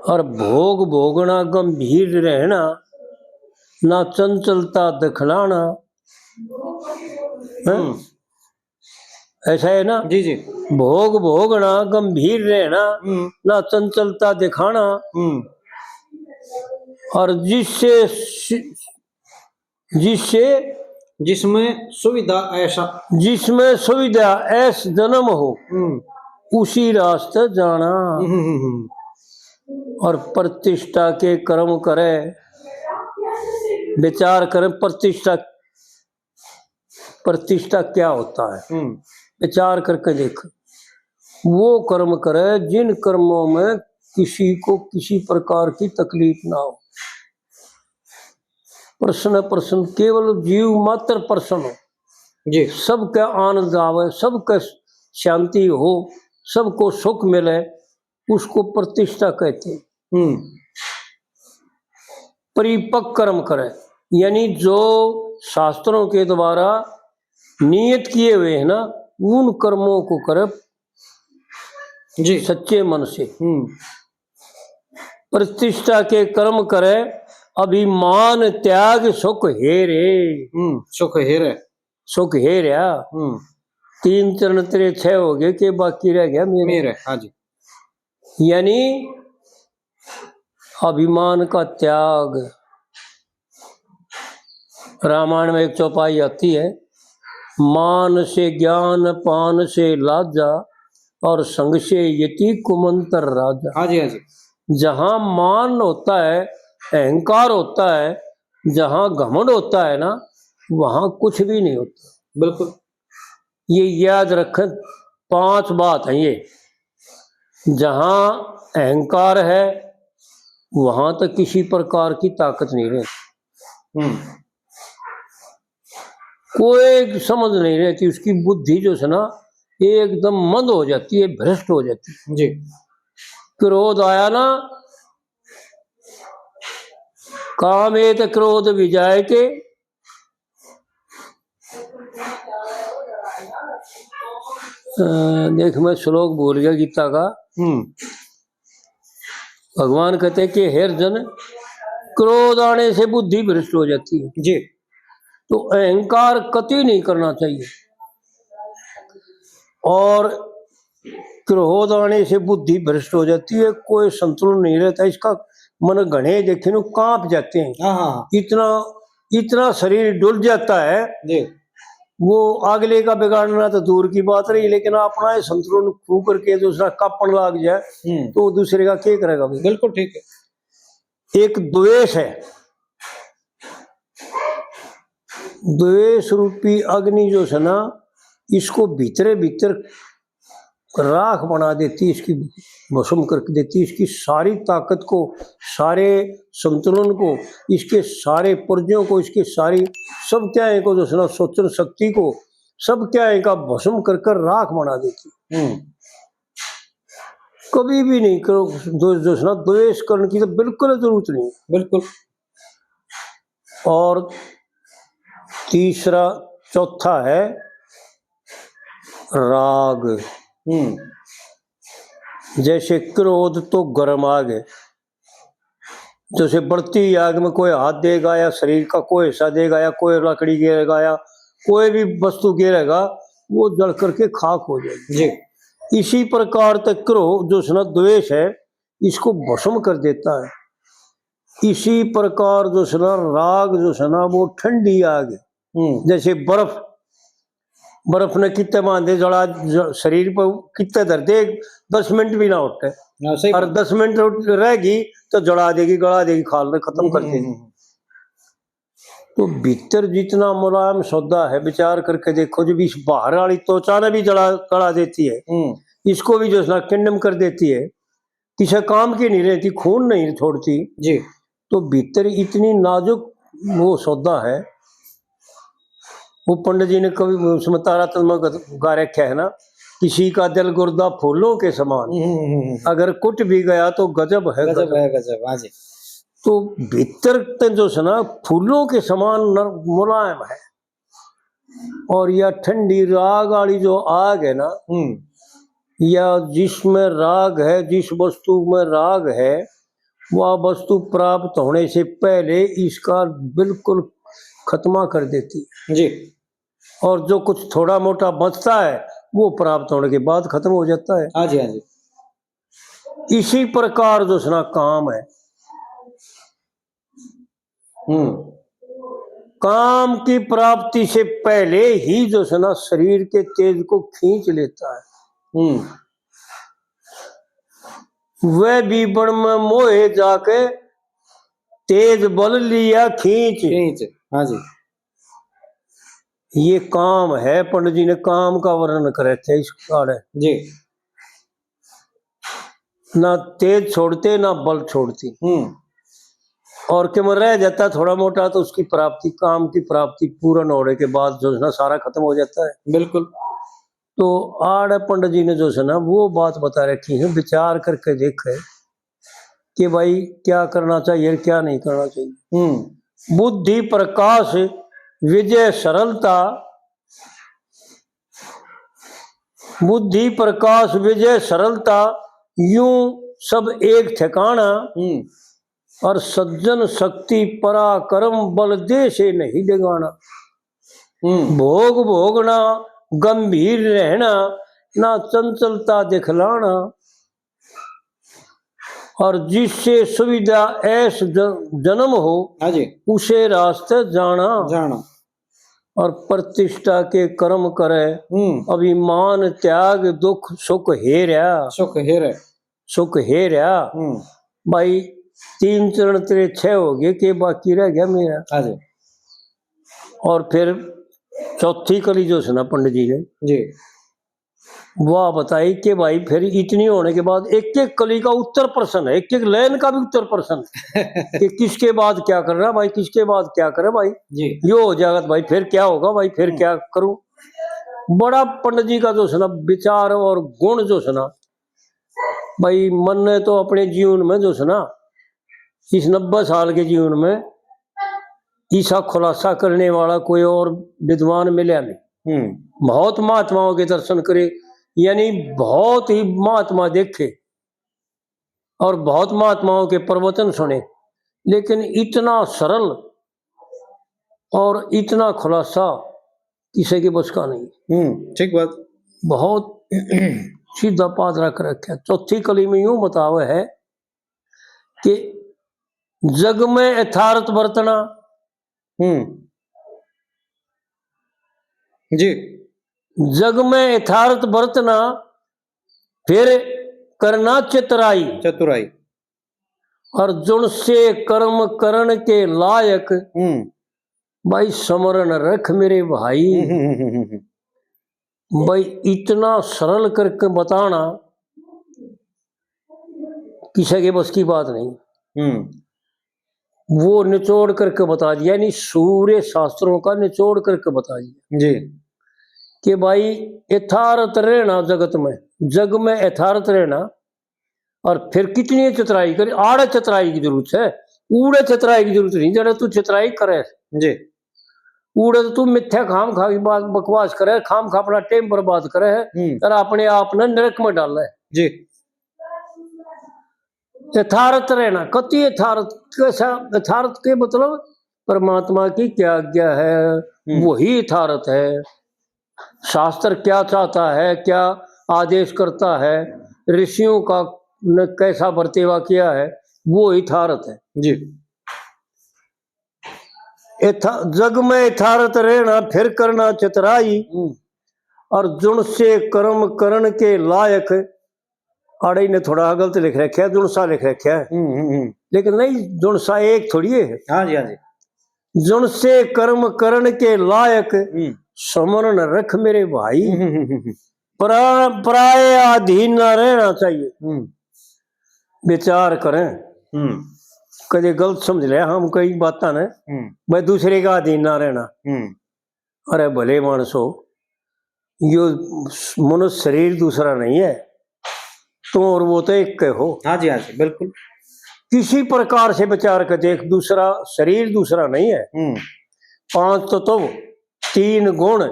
और भोग भोगना गंभीर रहना, ना चंचलता दिखलाना, ऐसा है ना जी जी। भोग भोगना गंभीर रहना, ना चंचलता दिखाना, और जिसमें सुविधा ऐसा जन्म हो, उसी रास्ते जाना। और प्रतिष्ठा के कर्म करे, विचार करें प्रतिष्ठा क्या होता है, विचार करके देख। वो कर्म करे जिन कर्मों में किसी को किसी प्रकार की तकलीफ ना हो, प्रसन्न केवल जीव मात्र प्रसन्न हो जी, सबका आनंद आवे, सबका शांति हो, सबको सुख मिले, उसको प्रतिष्ठा कहते हैं। परिपक्व कर्म करे, यानी जो शास्त्रों के द्वारा नियत किए हुए हैं ना, उन कर्मों को करे जी सच्चे मन से। प्रतिष्ठा के कर्म करे, अभिमान त्याग सुख हेरे। सुख हेरे, सुख हे रहा, हम्म, 3 चरण तेरे 6 हो गए के बाकी रह गया मेरा। मेरा, हाँ जी, यानी अभिमान का त्याग। रामायण में एक चौपाई आती है, मान से ज्ञान पान से लाजा और संग से यति कुमंतर राजा। हाँ जी, हाँ जी, जहां मान होता है, अहंकार होता है, जहां घमंड होता है ना, वहां कुछ भी नहीं होता। बिल्कुल, ये याद रखें, 5 बात है ये। जहां अहंकार है वहां तक किसी प्रकार की ताकत नहीं रहती, हम्म, कोई समझ नहीं रहती, उसकी बुद्धि जो है ना एकदम मंद हो जाती है, भ्रष्ट हो जाती है। जी, क्रोध आया ना, कामेत क्रोध विजायते, देख मैं श्लोक भूल गया गीता का। भगवान कहते हैं कि हे अर्जुन, क्रोध आने से बुद्धि भ्रष्ट हो जाती है जी, तो अहंकार कतई नहीं करना चाहिए। और क्रोध आने से बुद्धि भ्रष्ट हो जाती है, कोई संतुलन नहीं रहता इसका। मन घने देखे न कांप जाते हैं, हाँ हाँ, इतना इतना शरीर डुल जाता है। जी, वो अगले का बिगाड़ना तो दूर की बात रही, लेकिन अपना ही संतुलन खो करके दूसरा कापण लग जाए तो दूसरे का क्या करेगा भाई? बिल्कुल ठीक है। एक द्वेष है, द्वेष रूपी अग्नि जो है ना, इसको भीतरे भीतर राख बना देती, इसकी भस्म करके देती, इसकी सारी ताकत को, सारे संतुलन को, इसके सारे पुर्जों को, इसके सारी सब त्याएं को जो है ना, सोचन शक्ति को, सब त्याएं का भस्म कर कर राख बना देती। कभी भी नहीं करो जो है ना, द्वेष करने की तो बिल्कुल जरूरत नहीं। बिल्कुल, और तीसरा चौथा है राग। जैसे क्रोध तो गर्म आग है, जैसे बढ़ती आग में कोई हाथ देगा या शरीर का कोई हिस्सा देगा या कोई लकड़ी गिरेगा या कोई भी वस्तु गिरेगा, वो जल करके खाक हो जाएगी जी। इसी प्रकार तक क्रोध जो है ना, द्वेष है, इसको भस्म कर देता है। इसी प्रकार जो है ना, राग जो है ना, वो ठंडी आग है। जैसे बर्फ ने कितने बांधे जड़ा शरीर पर, कितने धर दे, 10 मिनट भी ना उठे, और 10 मिनट रहेगी तो जड़ा देगी, गड़ा देगी, खाल खत्म कर देगी। तो भीतर जितना मुलायम सौदा है, विचार करके देखो, जब इस बाहर वाली त्वचा ने भी गड़ा देती है, इसको भी जो है किंडम कर देती है, किसी काम की नहीं रहती, खून नहीं छोड़ती जी। तो भीतर इतनी नाजुक वो सौदा है। वो पंडित जी ने कभी उसमें तारातल में गा रखा है ना, किसी का दिल गुर्दा फूलों के समान, अगर कुट भी गया तो गजब है, गजब है, गजब। हाँ जी। तो भीतर जो है ना, फूलों के समान मुलायम है। और यह ठंडी राग वाली जो आग है ना, या जिसमें राग है, जिस वस्तु में राग है, वह वस्तु प्राप्त होने से पहले इसका बिल्कुल खत्मा कर देती जी। और जो कुछ थोड़ा मोटा बचता है वो प्राप्त होने के बाद खत्म हो जाता है। हाँ जी, हाँ जी। इसी प्रकार जो है काम है, काम की प्राप्ति से पहले ही जो है ना, शरीर के तेज को खींच लेता है। वह भी बण में मोहे जाके तेज बल लिया खींच। हाँ जी। ये काम है, पंडित जी ने काम का वर्णन करे थे इस काढ़े जी। ना तेज छोड़ते ना बल छोड़ती, और कि में रह जाता थोड़ा मोटा तो उसकी प्राप्ति, काम की प्राप्ति पूर्ण होने के बाद जो है ना, सारा खत्म हो जाता है। बिल्कुल। तो आड़ पंडित जी ने जो है ना, वो बात बता रखी है, विचार करके देखे कि भाई क्या करना चाहिए क्या नहीं करना चाहिए। बुद्धि प्रकाश विजय सरलता, बुद्धि प्रकाश विजय सरलता, यूं सब एक ठिकाना, और सज्जन शक्ति पराक्रम बल दे से नहीं डिगाना। भोग भोगना, गंभीर रहना, ना चंचलता दिखलाना, और जिससे सुविधा ऐस जन्म हो, हाँ जी, उसे रास्ते जाना, जाना। और प्रतिष्ठा के कर्म करे, अभिमान त्याग दुख सुख हेरा, सुख हेरे, सुख हेरा। भाई 3 चरण तेरे 6 हो गए, के बाकी रह गया मेरा। हाँ जी, और फिर चौथी कली जो सुना पंडित जी ने जी, वह बताई कि भाई फिर इतनी होने के बाद एक एक कली का उत्तर प्रश्न है, एक एक लाइन का भी उत्तर प्रश्न है कि किसके बाद क्या करना भाई, किसके बाद क्या करे भाई, जी, यो हो जाएगा तो भाई फिर क्या होगा भाई, फिर क्या करूं। बड़ा पंडित जी का जो सुना विचार और गुण जो सुना भाई, मन ने तो अपने जीवन में जो सुना इस 90 साल के जीवन में ऐसा खुलासा करने वाला कोई और विद्वान मिला नहीं। बहुत महात्माओं के दर्शन करे, यानी बहुत ही महात्मा देखे और बहुत महात्माओं के प्रवचन सुने, लेकिन इतना सरल और इतना खुलासा किसी के बस का नहीं। ठीक बात। बहुत सीधा पाद रख रखा। चौथी कली में यूं बतावे है कि जग में यथार्थ बरतना, जी, जग में यथार्थ बरतना, फिर करना चतुराई, चतुराई, और जुन से कर्म करण के लायक, भाई समरण रख मेरे भाई। भाई इतना सरल करके बताना किसी के बस की बात नहीं। वो निचोड़ करके बता दिया, यानी सूर्य शास्त्रों का निचोड़ करके बता दिया जी, कि भाई यथार्थ रहना जगत में, जग में यथार्थ रहना, और फिर कितनी चतुराई करे। आड़े चतुराई की जरूरत है, ऊड़े चतुराई की जरूरत नहीं। जरा तू चतुराई करे जी, ऊड़े तो तू मिथ्या खाम खा की बात बकवास करे, खाम खा अपना टाइम बर्बाद करे और अपने आप ने नरक में डाल है जी। यथार्थ रहना, कति यथार्थ, कैसा यथार्थ के मतलब परमात्मा की क्या आज्ञा है वही यथार्थ है, शास्त्र क्या चाहता है, क्या आदेश करता है, ऋषियों का ने कैसा बर्तेवा किया है, वो यथार्थ है जी। जग में यथार्थ रहना, फिर करना चतुराई, और जुन से कर्म करण के लायक। आड़े ने थोड़ा गलत लिख रखा है, जुनसा लिख रखा है, लेकिन नहीं, जुनसा एक थोड़ी है। हाँ जी, हाँ जी। जुन से कर्म करण के लायक, समरण रख मेरे भाई। पराये अधीन न रहना चाहिए। विचार करें, कभी गलत समझ ले हम कई बात ने, भाई दूसरे का अधीन ना रहना। अरे भले मानसो, यो मनुष्य शरीर दूसरा नहीं है, तुम और वो तो एक के हो। हाँ जी, हाँ जी, बिल्कुल। किसी प्रकार से विचार कर देख, दूसरा शरीर दूसरा नहीं है। 5 तत्व, 3 गुण,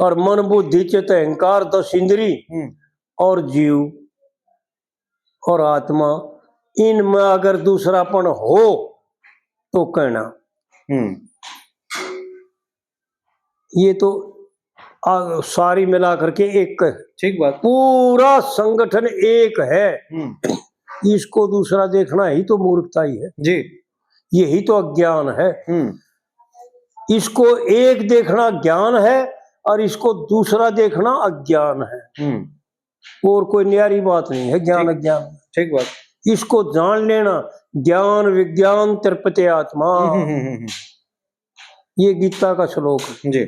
और मन बुद्धि चित्त अहंकार 10 इंद्री, और जीव और आत्मा, इनमें अगर दूसरापन हो तो कहना। ये तो सारी मिला करके एक है। ठीक बात। पूरा संगठन एक है, इसको दूसरा देखना ही तो मूर्खता ही है जी, यही तो अज्ञान है। इसको एक देखना ज्ञान है और इसको दूसरा देखना अज्ञान है, और कोई न्यारी बात नहीं है ज्ञान अज्ञान। ठीक बात। इसको जान लेना, ज्ञान विज्ञान तिरपते आत्मा, ये गीता का श्लोक है जी।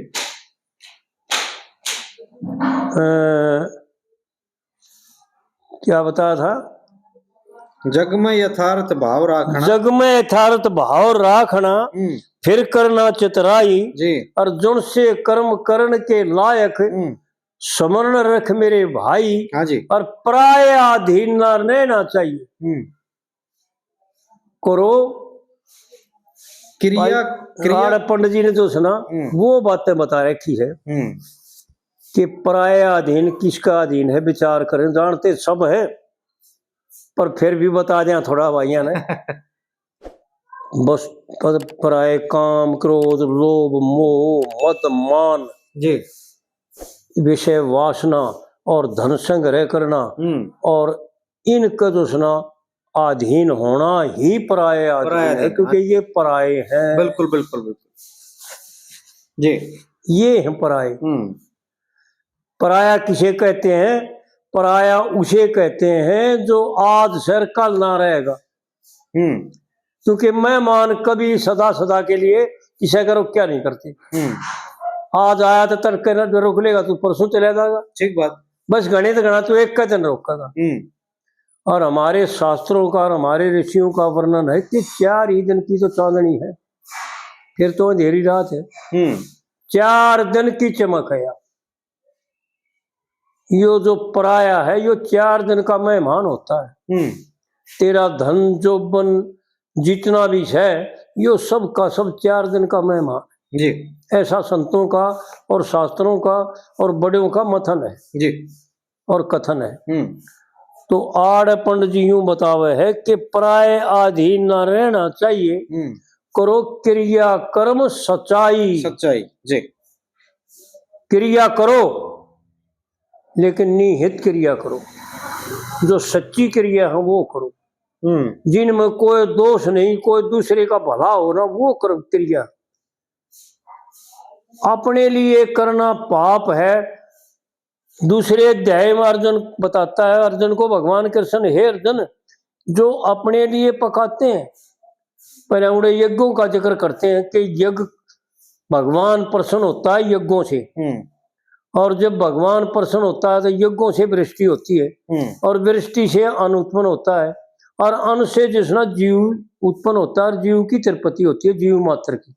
क्या बताया था? जग में यथार्थ भाव रखना, जग में यथार्थ भाव रखना, फिर करना चतुराई, जी, और जुन से कर्म करण के लायक, समरण रख मेरे भाई। हाँ जी। और प्राय अधीन न रहना चाहिए। करो क्रिया पंडित जी ने जो सुना वो बातें बता रखी है कि प्राय अधीन किसका अधीन है, विचार करें। जानते सब है पर फिर भी बता दें थोड़ा भाइयों ने बस पराये काम, क्रोध, लोभ, मोह, मद, मान, जी। विषय वासना और धन संग्रह करना और इनका जो सुना अधीन होना ही पराये अधीन है, क्योंकि ये पराये हैं। बिल्कुल बिल्कुल बिल्कुल जी, ये हैं पराये। पराया किसे कहते हैं? पराया उसे कहते हैं जो आज से कल ना रहेगा। क्योंकि मेहमान कभी सदा सदा के लिए किसी का रुक क्या नहीं करते। आज आया तो तड़के न रोक लेगा, तू परसों चले जाएगा, ठीक बात। बस गणित गणा तो एक का दिन रोकेगा। और हमारे शास्त्रों का और हमारे ऋषियों का वर्णन है कि 4 ही दिन की तो चांदनी है, फिर तो अंधेरी रात है। 4 दिन की चमक है। यो जो पराया है यो 4 दिन का मेहमान होता है। तेरा धन जो बन जितना भी है यो सब का सब 4 दिन का मेहमान जी। ऐसा संतों का और शास्त्रों का और बड़ों का मथन है जी और कथन है। तो आड़ पंडित जी यूं बतावे है कि पराये अधीन न रहना चाहिए, करो क्रिया कर्म सच्चाई। सच्चाई जी। क्रिया करो लेकिन निहित क्रिया करो, जो सच्ची क्रिया है वो करो, जिनमें कोई दोष नहीं, कोई दूसरे का भला हो ना, वो करो क्रिया। अपने लिए करना पाप है। दूसरे अध्याय में अर्जुन बताता है, अर्जुन को भगवान कृष्ण, हे अर्जुन, जो अपने लिए पकाते हैं, पर उड़े यज्ञों का जिक्र करते हैं कि यज्ञ भगवान प्रसन्न होता है यज्ञों से, और जब भगवान प्रसन्न होता है तो यज्ञों से वृष्टि होती है, और वृष्टि से अन्न उत्पन्न होता है, और अन्न से जिसना जीव उत्पन्न होता है, और जीव की तृप्ति होती है, जीव मात्र की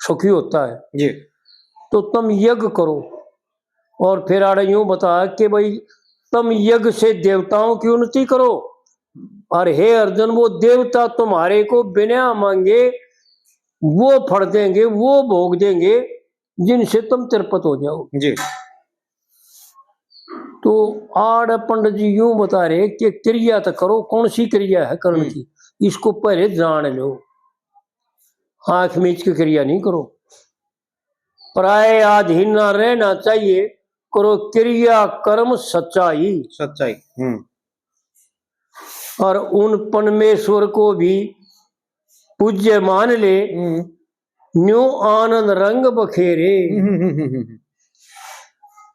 सुखी होता है जी। तो तुम यज्ञ करो। और फिर आड़े यूं बताया कि भाई तुम यज्ञ से देवताओं की उन्नति करो, और हे अर्जुन, वो देवता तुम्हारे को बिना मांगे वो फल देंगे, वो भोग देंगे जिनसे तुम तृप्त हो जाओ जी। तो आड़ पंडित जी यूं बता रहे कि क्रिया तो करो, कौन सी क्रिया है कर्म की, इसको पहले जान लो। आंख मीच की क्रिया नहीं करो। पराये अधीन न रहना चाहिए, करो क्रिया कर्म सच्चाई। सच्चाई। और उन परमेश्वर को भी पूज्य मान ले, न्यू आनंद रंग बखेरे।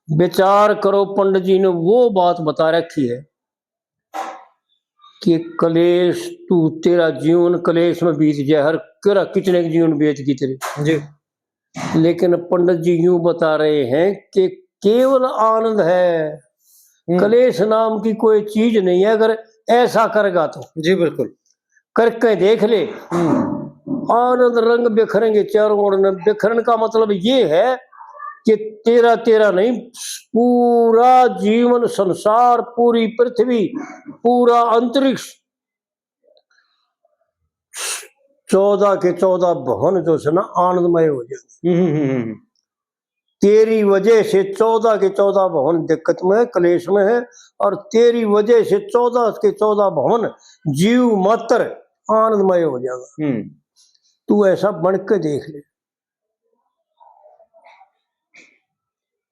विचार करो, पंडित जी ने वो बात बता रखी है कि कलेश, तू तेरा जीवन कलेश में बीत जाए, हर कितने के जीवन बीत की तेरे जी। लेकिन पंडित जी यूं बता रहे हैं कि केवल आनंद है, कलेश नाम की कोई चीज नहीं है। अगर ऐसा करेगा तो जी बिल्कुल करके देख ले, आनंद रंग बिखरेंगे चारों ओर। बिखरन का मतलब ये है कि तेरा तेरा नहीं, पूरा जीवन, संसार, पूरी पृथ्वी, पूरा अंतरिक्ष, 14 के 14 भवन जो है ना आनंदमय हो जाए। तेरी वजह से 14 के 14 भवन दिक्कत में है, क्लेश में है, और तेरी वजह से 14 के 14 भवन जीव मात्र आनंदमय हो जाएगा। तू ऐसा बन के देख ले।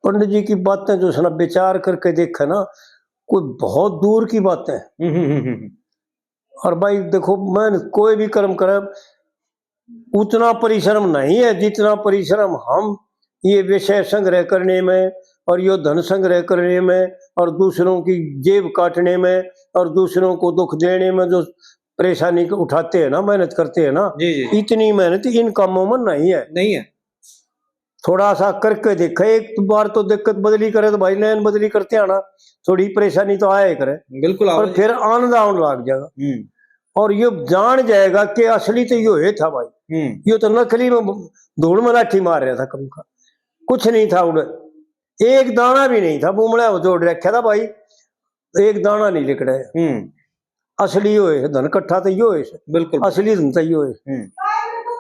पंडित जी की बातें जो है ना विचार करके देखा ना, कोई बहुत दूर की बातें। और भाई देखो, मैं कोई भी कर्म करे उतना परिश्रम नहीं है जितना परिश्रम हम ये विषय संग्रह करने में, और ये धन संग्रह करने में, और दूसरों की जेब काटने में, और दूसरों को दुख देने में जो परेशानी उठाते हैं ना, मेहनत करते हैं ना जी। इतनी मेहनत इन कामों में नहीं है। थोड़ा सा करके देखा, एक बार तो दिक्कत बदली करे तो भाई नैन बदली करते आना, थोड़ी परेशानी तो आया करे बिल्कुल, और फिर आनंद आने लग जाएगा, और ये जान जाएगा कि असली तो यो है था भाई, ये तो नकली में धूल में लाठी मार रहा था, कम का कुछ नहीं था, उड़ एक दाना भी नहीं था, बुमड़ा जोड़ रखा था भाई, एक दाना नहीं लिख रहा है। असली यो है धन कट्ठा तो यो है बिल्कुल, असली धन तो यो है।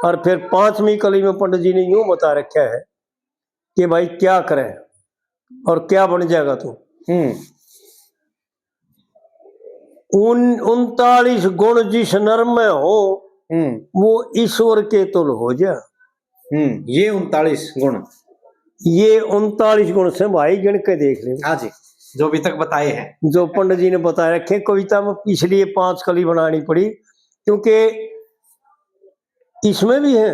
और फिर 5वीं कली में पंडित जी ने यूं बता रखा है कि भाई क्या करें और क्या बन जाएगा तू। 39 गुण जिस नर में हो, वो ईश्वर के तुल हो जा। ये 39 गुण, ये 39 गुण से भाई गिन के देख ले। हाँ जी, जो अभी तक बताए हैं, जो पंडित जी ने बताए रखे कविता में, इसलिए 5 कली बनानी पड़ी, क्योंकि इसमें भी है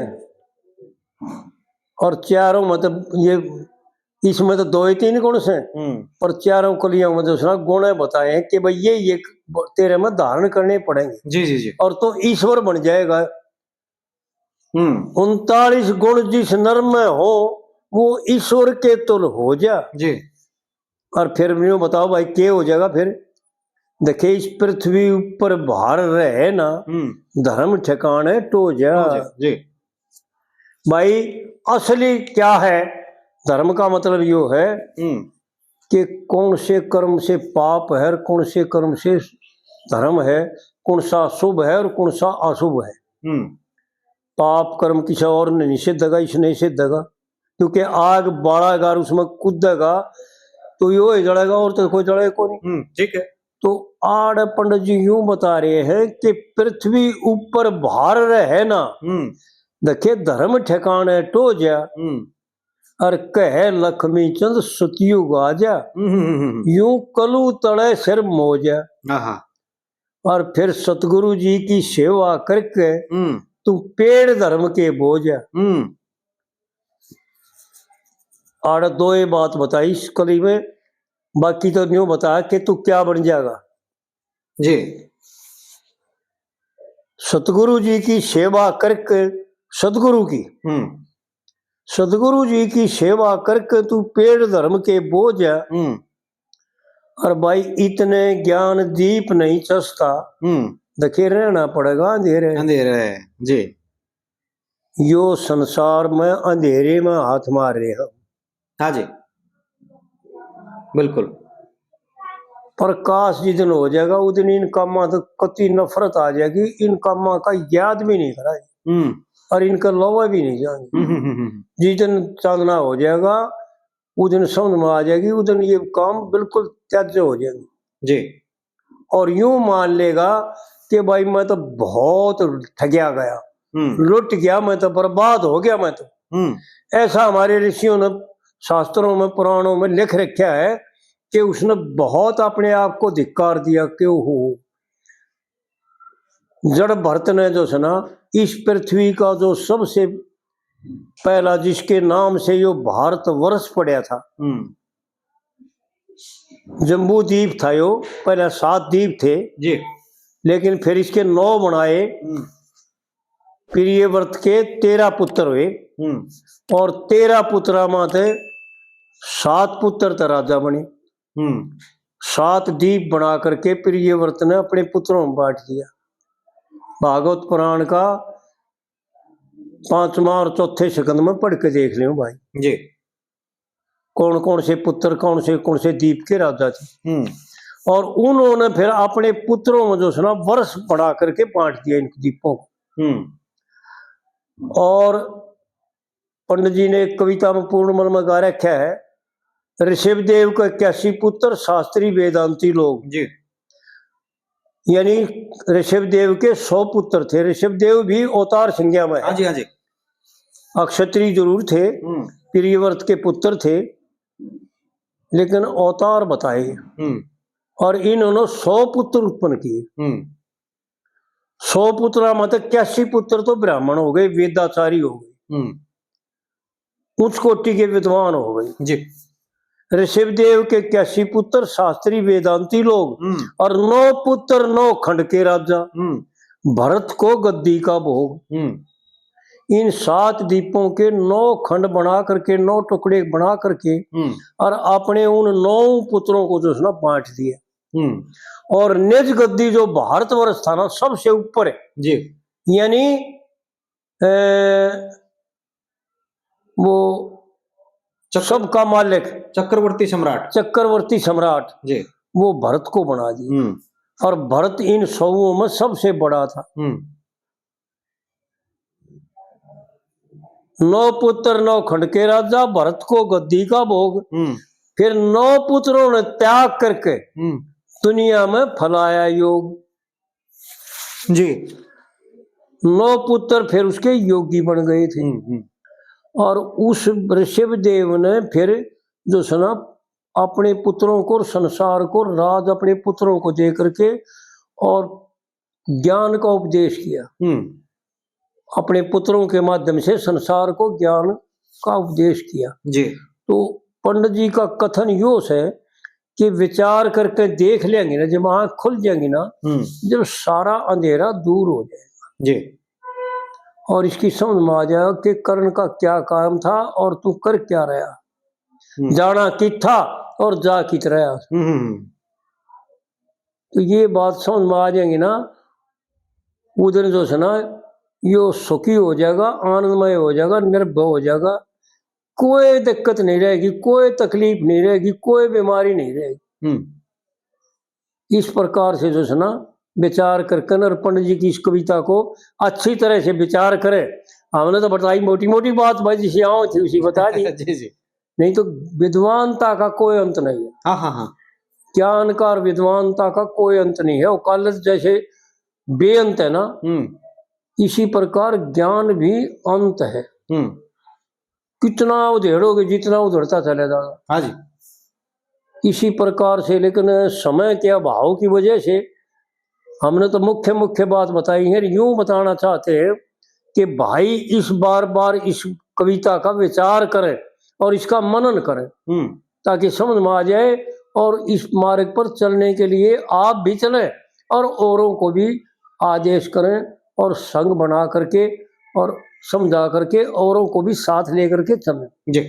और चारों मतलब ये इसमें तो 2 ही 3 गुण से, पर चारों कलियों में दूसरा गुण है बताए हैं कि भाई ये तेरे में धारण करने पड़ेंगे। जी जी जी। और तो ईश्वर बन जाएगा। 39 गुण जिस नर में हो वो ईश्वर के तुल हो जा जी। और फिर यूं बताओ भाई क्या हो जाएगा फिर। देखे इस पृथ्वी ऊपर भार रहे ना, धर्म ठिकाने तो जा। जी भाई असली क्या है धर्म का मतलब यो है कि कौन से कर्म से पाप है और कौन से कर्म से धर्म है, कौन सा शुभ है और कौन सा अशुभ है। पाप कर्म किसी और ने निषेधेगा, इसने निषेधेगा, क्योंकि आग बाड़ागा उसमें कूदेगा तो यो ही जड़ेगा और तो कोई जड़ेगा को नहीं। ठीक है। तो आड़ पंडित जी यूं बता रहे हैं कि पृथ्वी ऊपर भार रहे ना, देखे धर्म ठिकाने तो जा और कह लक्ष्मी चंद सतयुग आ जा, यूं कलू तड़े सिर मोजा। और फिर सतगुरु जी की सेवा करके तू पेड़ धर्म के बोझा। आड़ 2 ही बात बताई इस कली में, बाकी तो न्यू बताया कि तू क्या बन जाएगा जी। सतगुरु जी की सेवा करके, सतगुरु जी की सेवा करके तू पेड़ धर्म के बोझ है। और भाई इतने ज्ञान दीप नहीं चसता, देखे रहना पड़ेगा अंधेरे अंधेरे जी। यो संसार में अंधेरे में हाथ मार रहे हैं। हाँ जी बिल्कुल। प्रकाश जिस दिन हो जाएगा उस दिन इन कामा तो कति नफरत आ जाएगी, इन कामा का याद भी नहीं कराएगी और इनका लोवा भी नहीं जाएंगे। जिस दिन चांदना हो जाएगा उस दिन समझ में आ जाएगी, उस दिन ये काम बिल्कुल त्याज्य हो जाएंगे जी। और यूं मान लेगा कि भाई मैं तो बहुत ठगिया गया, लुट गया, मैं तो बर्बाद हो गया, मैं तो। ऐसा हमारे ऋषियों ने शास्त्रों में पुराणों में लिख रखा है कि उसने बहुत अपने आप को धिक्कार दिया। क्यों हो जड़ भरत ने जो सुना इस पृथ्वी का जो सबसे पहला जिसके नाम से यो भारत वर्ष पड़ा था, जम्बू द्वीप था। यो पहले 7 द्वीप थे जी, लेकिन फिर इसके 9 बनाए। प्रियव्रत के 13 पुत्र हुए और 13 पुत्रा माते 7 पुत्र थे राजा बने। 7 द्वीप बना करके प्रियव्रत ने अपने पुत्रों में बांट दिया। भागवत पुराण का 5वां और 4थे स्कंद में पढ़ के देख लो भाई जी, कौन कौन से पुत्र कौन से द्वीप के राजा थे। और उन्होंने फिर अपने पुत्रों में जो सुना वर्ष बढ़ा करके बांट दिया इन द्वीपों को। और पंडित जी ने एक कविता में पूर्णमल में गा रखा है, ऋषभदेव को 81 पुत्र शास्त्री वेदांती लोग जी। यानी ऋषभदेव के 100 पुत्र थे। ऋषभदेव भी अवतार संज्ञा में है। हाँ जी, हाँ जी। अक्षत्रिय जरूर थे, प्रियव्रत के पुत्र थे, लेकिन अवतार बताए। और इन्होंने 100 पुत्र उत्पन्न किए। 100 पुत्र मतलब 81 पुत्र तो ब्राह्मण हो गए, वेदाचारी हो गए, उच्च कोटि के विद्वान हो गए जी। ऋषभदेव के 81 पुत्र शास्त्री वेदांती लोग और 9 पुत्र 9 खंड के राजा, भरत को गद्दी का भोग। इन 7 द्वीपों के 9 खंड बना करके 9 टुकड़े बना करके और अपने उन 9 पुत्रों को जो है बांट दिया। और निज गद्दी जो भारतवर्ष था ना सबसे ऊपर है जी, यानी वो सबका मालिक चक्रवर्ती सम्राट जी, वो भरत को बना दिया। और भरत इन 100 में सबसे बड़ा था। 9 पुत्र 9 खंड के राजा, भरत को गद्दी का भोग। फिर 9 पुत्रों ने त्याग करके दुनिया में फैलाया योग जी। 9 पुत्र फिर उसके योगी बन गए थे। और उस ऋषभ देव ने फिर जो सना अपने पुत्रों को, संसार को, राज अपने पुत्रों को दे करके और ज्ञान का उपदेश किया। अपने पुत्रों के माध्यम से संसार को ज्ञान का उपदेश किया जी। तो पंडित जी का कथन यो है कि विचार करके देख लेंगे ना, जब आँख खुल जाएंगी ना, जब सारा अंधेरा दूर हो जाएगा जी, और इसकी समझ में आ जाएगा कि कर्ण का क्या काम था और तू कर क्या रहा, जाना कित था और जा कित रहा। तो ये बात समझ में आ जाएंगी ना, उधर जो है ना यो सुखी हो जाएगा, आनंदमय हो जाएगा, निर्भय हो जाएगा, कोई दिक्कत नहीं रहेगी, कोई तकलीफ नहीं रहेगी, कोई बीमारी नहीं रहेगी। इस प्रकार से जो है ना विचार करके न पंडित जी की इस कविता को अच्छी तरह से विचार करे। हमने तो बताई मोटी मोटी बात, भाई जिसे आओ थी उसी बता दी। जी जी। नहीं तो विद्वानता का कोई अंत नहीं है। हाँ हाँ हाँ। ज्ञान का और विद्वानता का कोई अंत नहीं है। वकालत जैसे बेअंत है ना, इसी प्रकार ज्ञान भी अंत है। कितना उधेड़ोगे जितना उधड़ता चलेगा। हाँ जी। इसी प्रकार से, लेकिन समय के अभाव की वजह से हमने तो मुख्य मुख्य बात बताई है। यूं बताना चाहते हैं कि भाई इस बार बार इस कविता का विचार करें और इसका मनन करें ताकि समझ में आ जाए और इस मार्ग पर चलने के लिए आप भी चलें और औरों को भी आदेश करें और संग बना करके और समझा करके औरों को भी साथ लेकर के चलें। जी।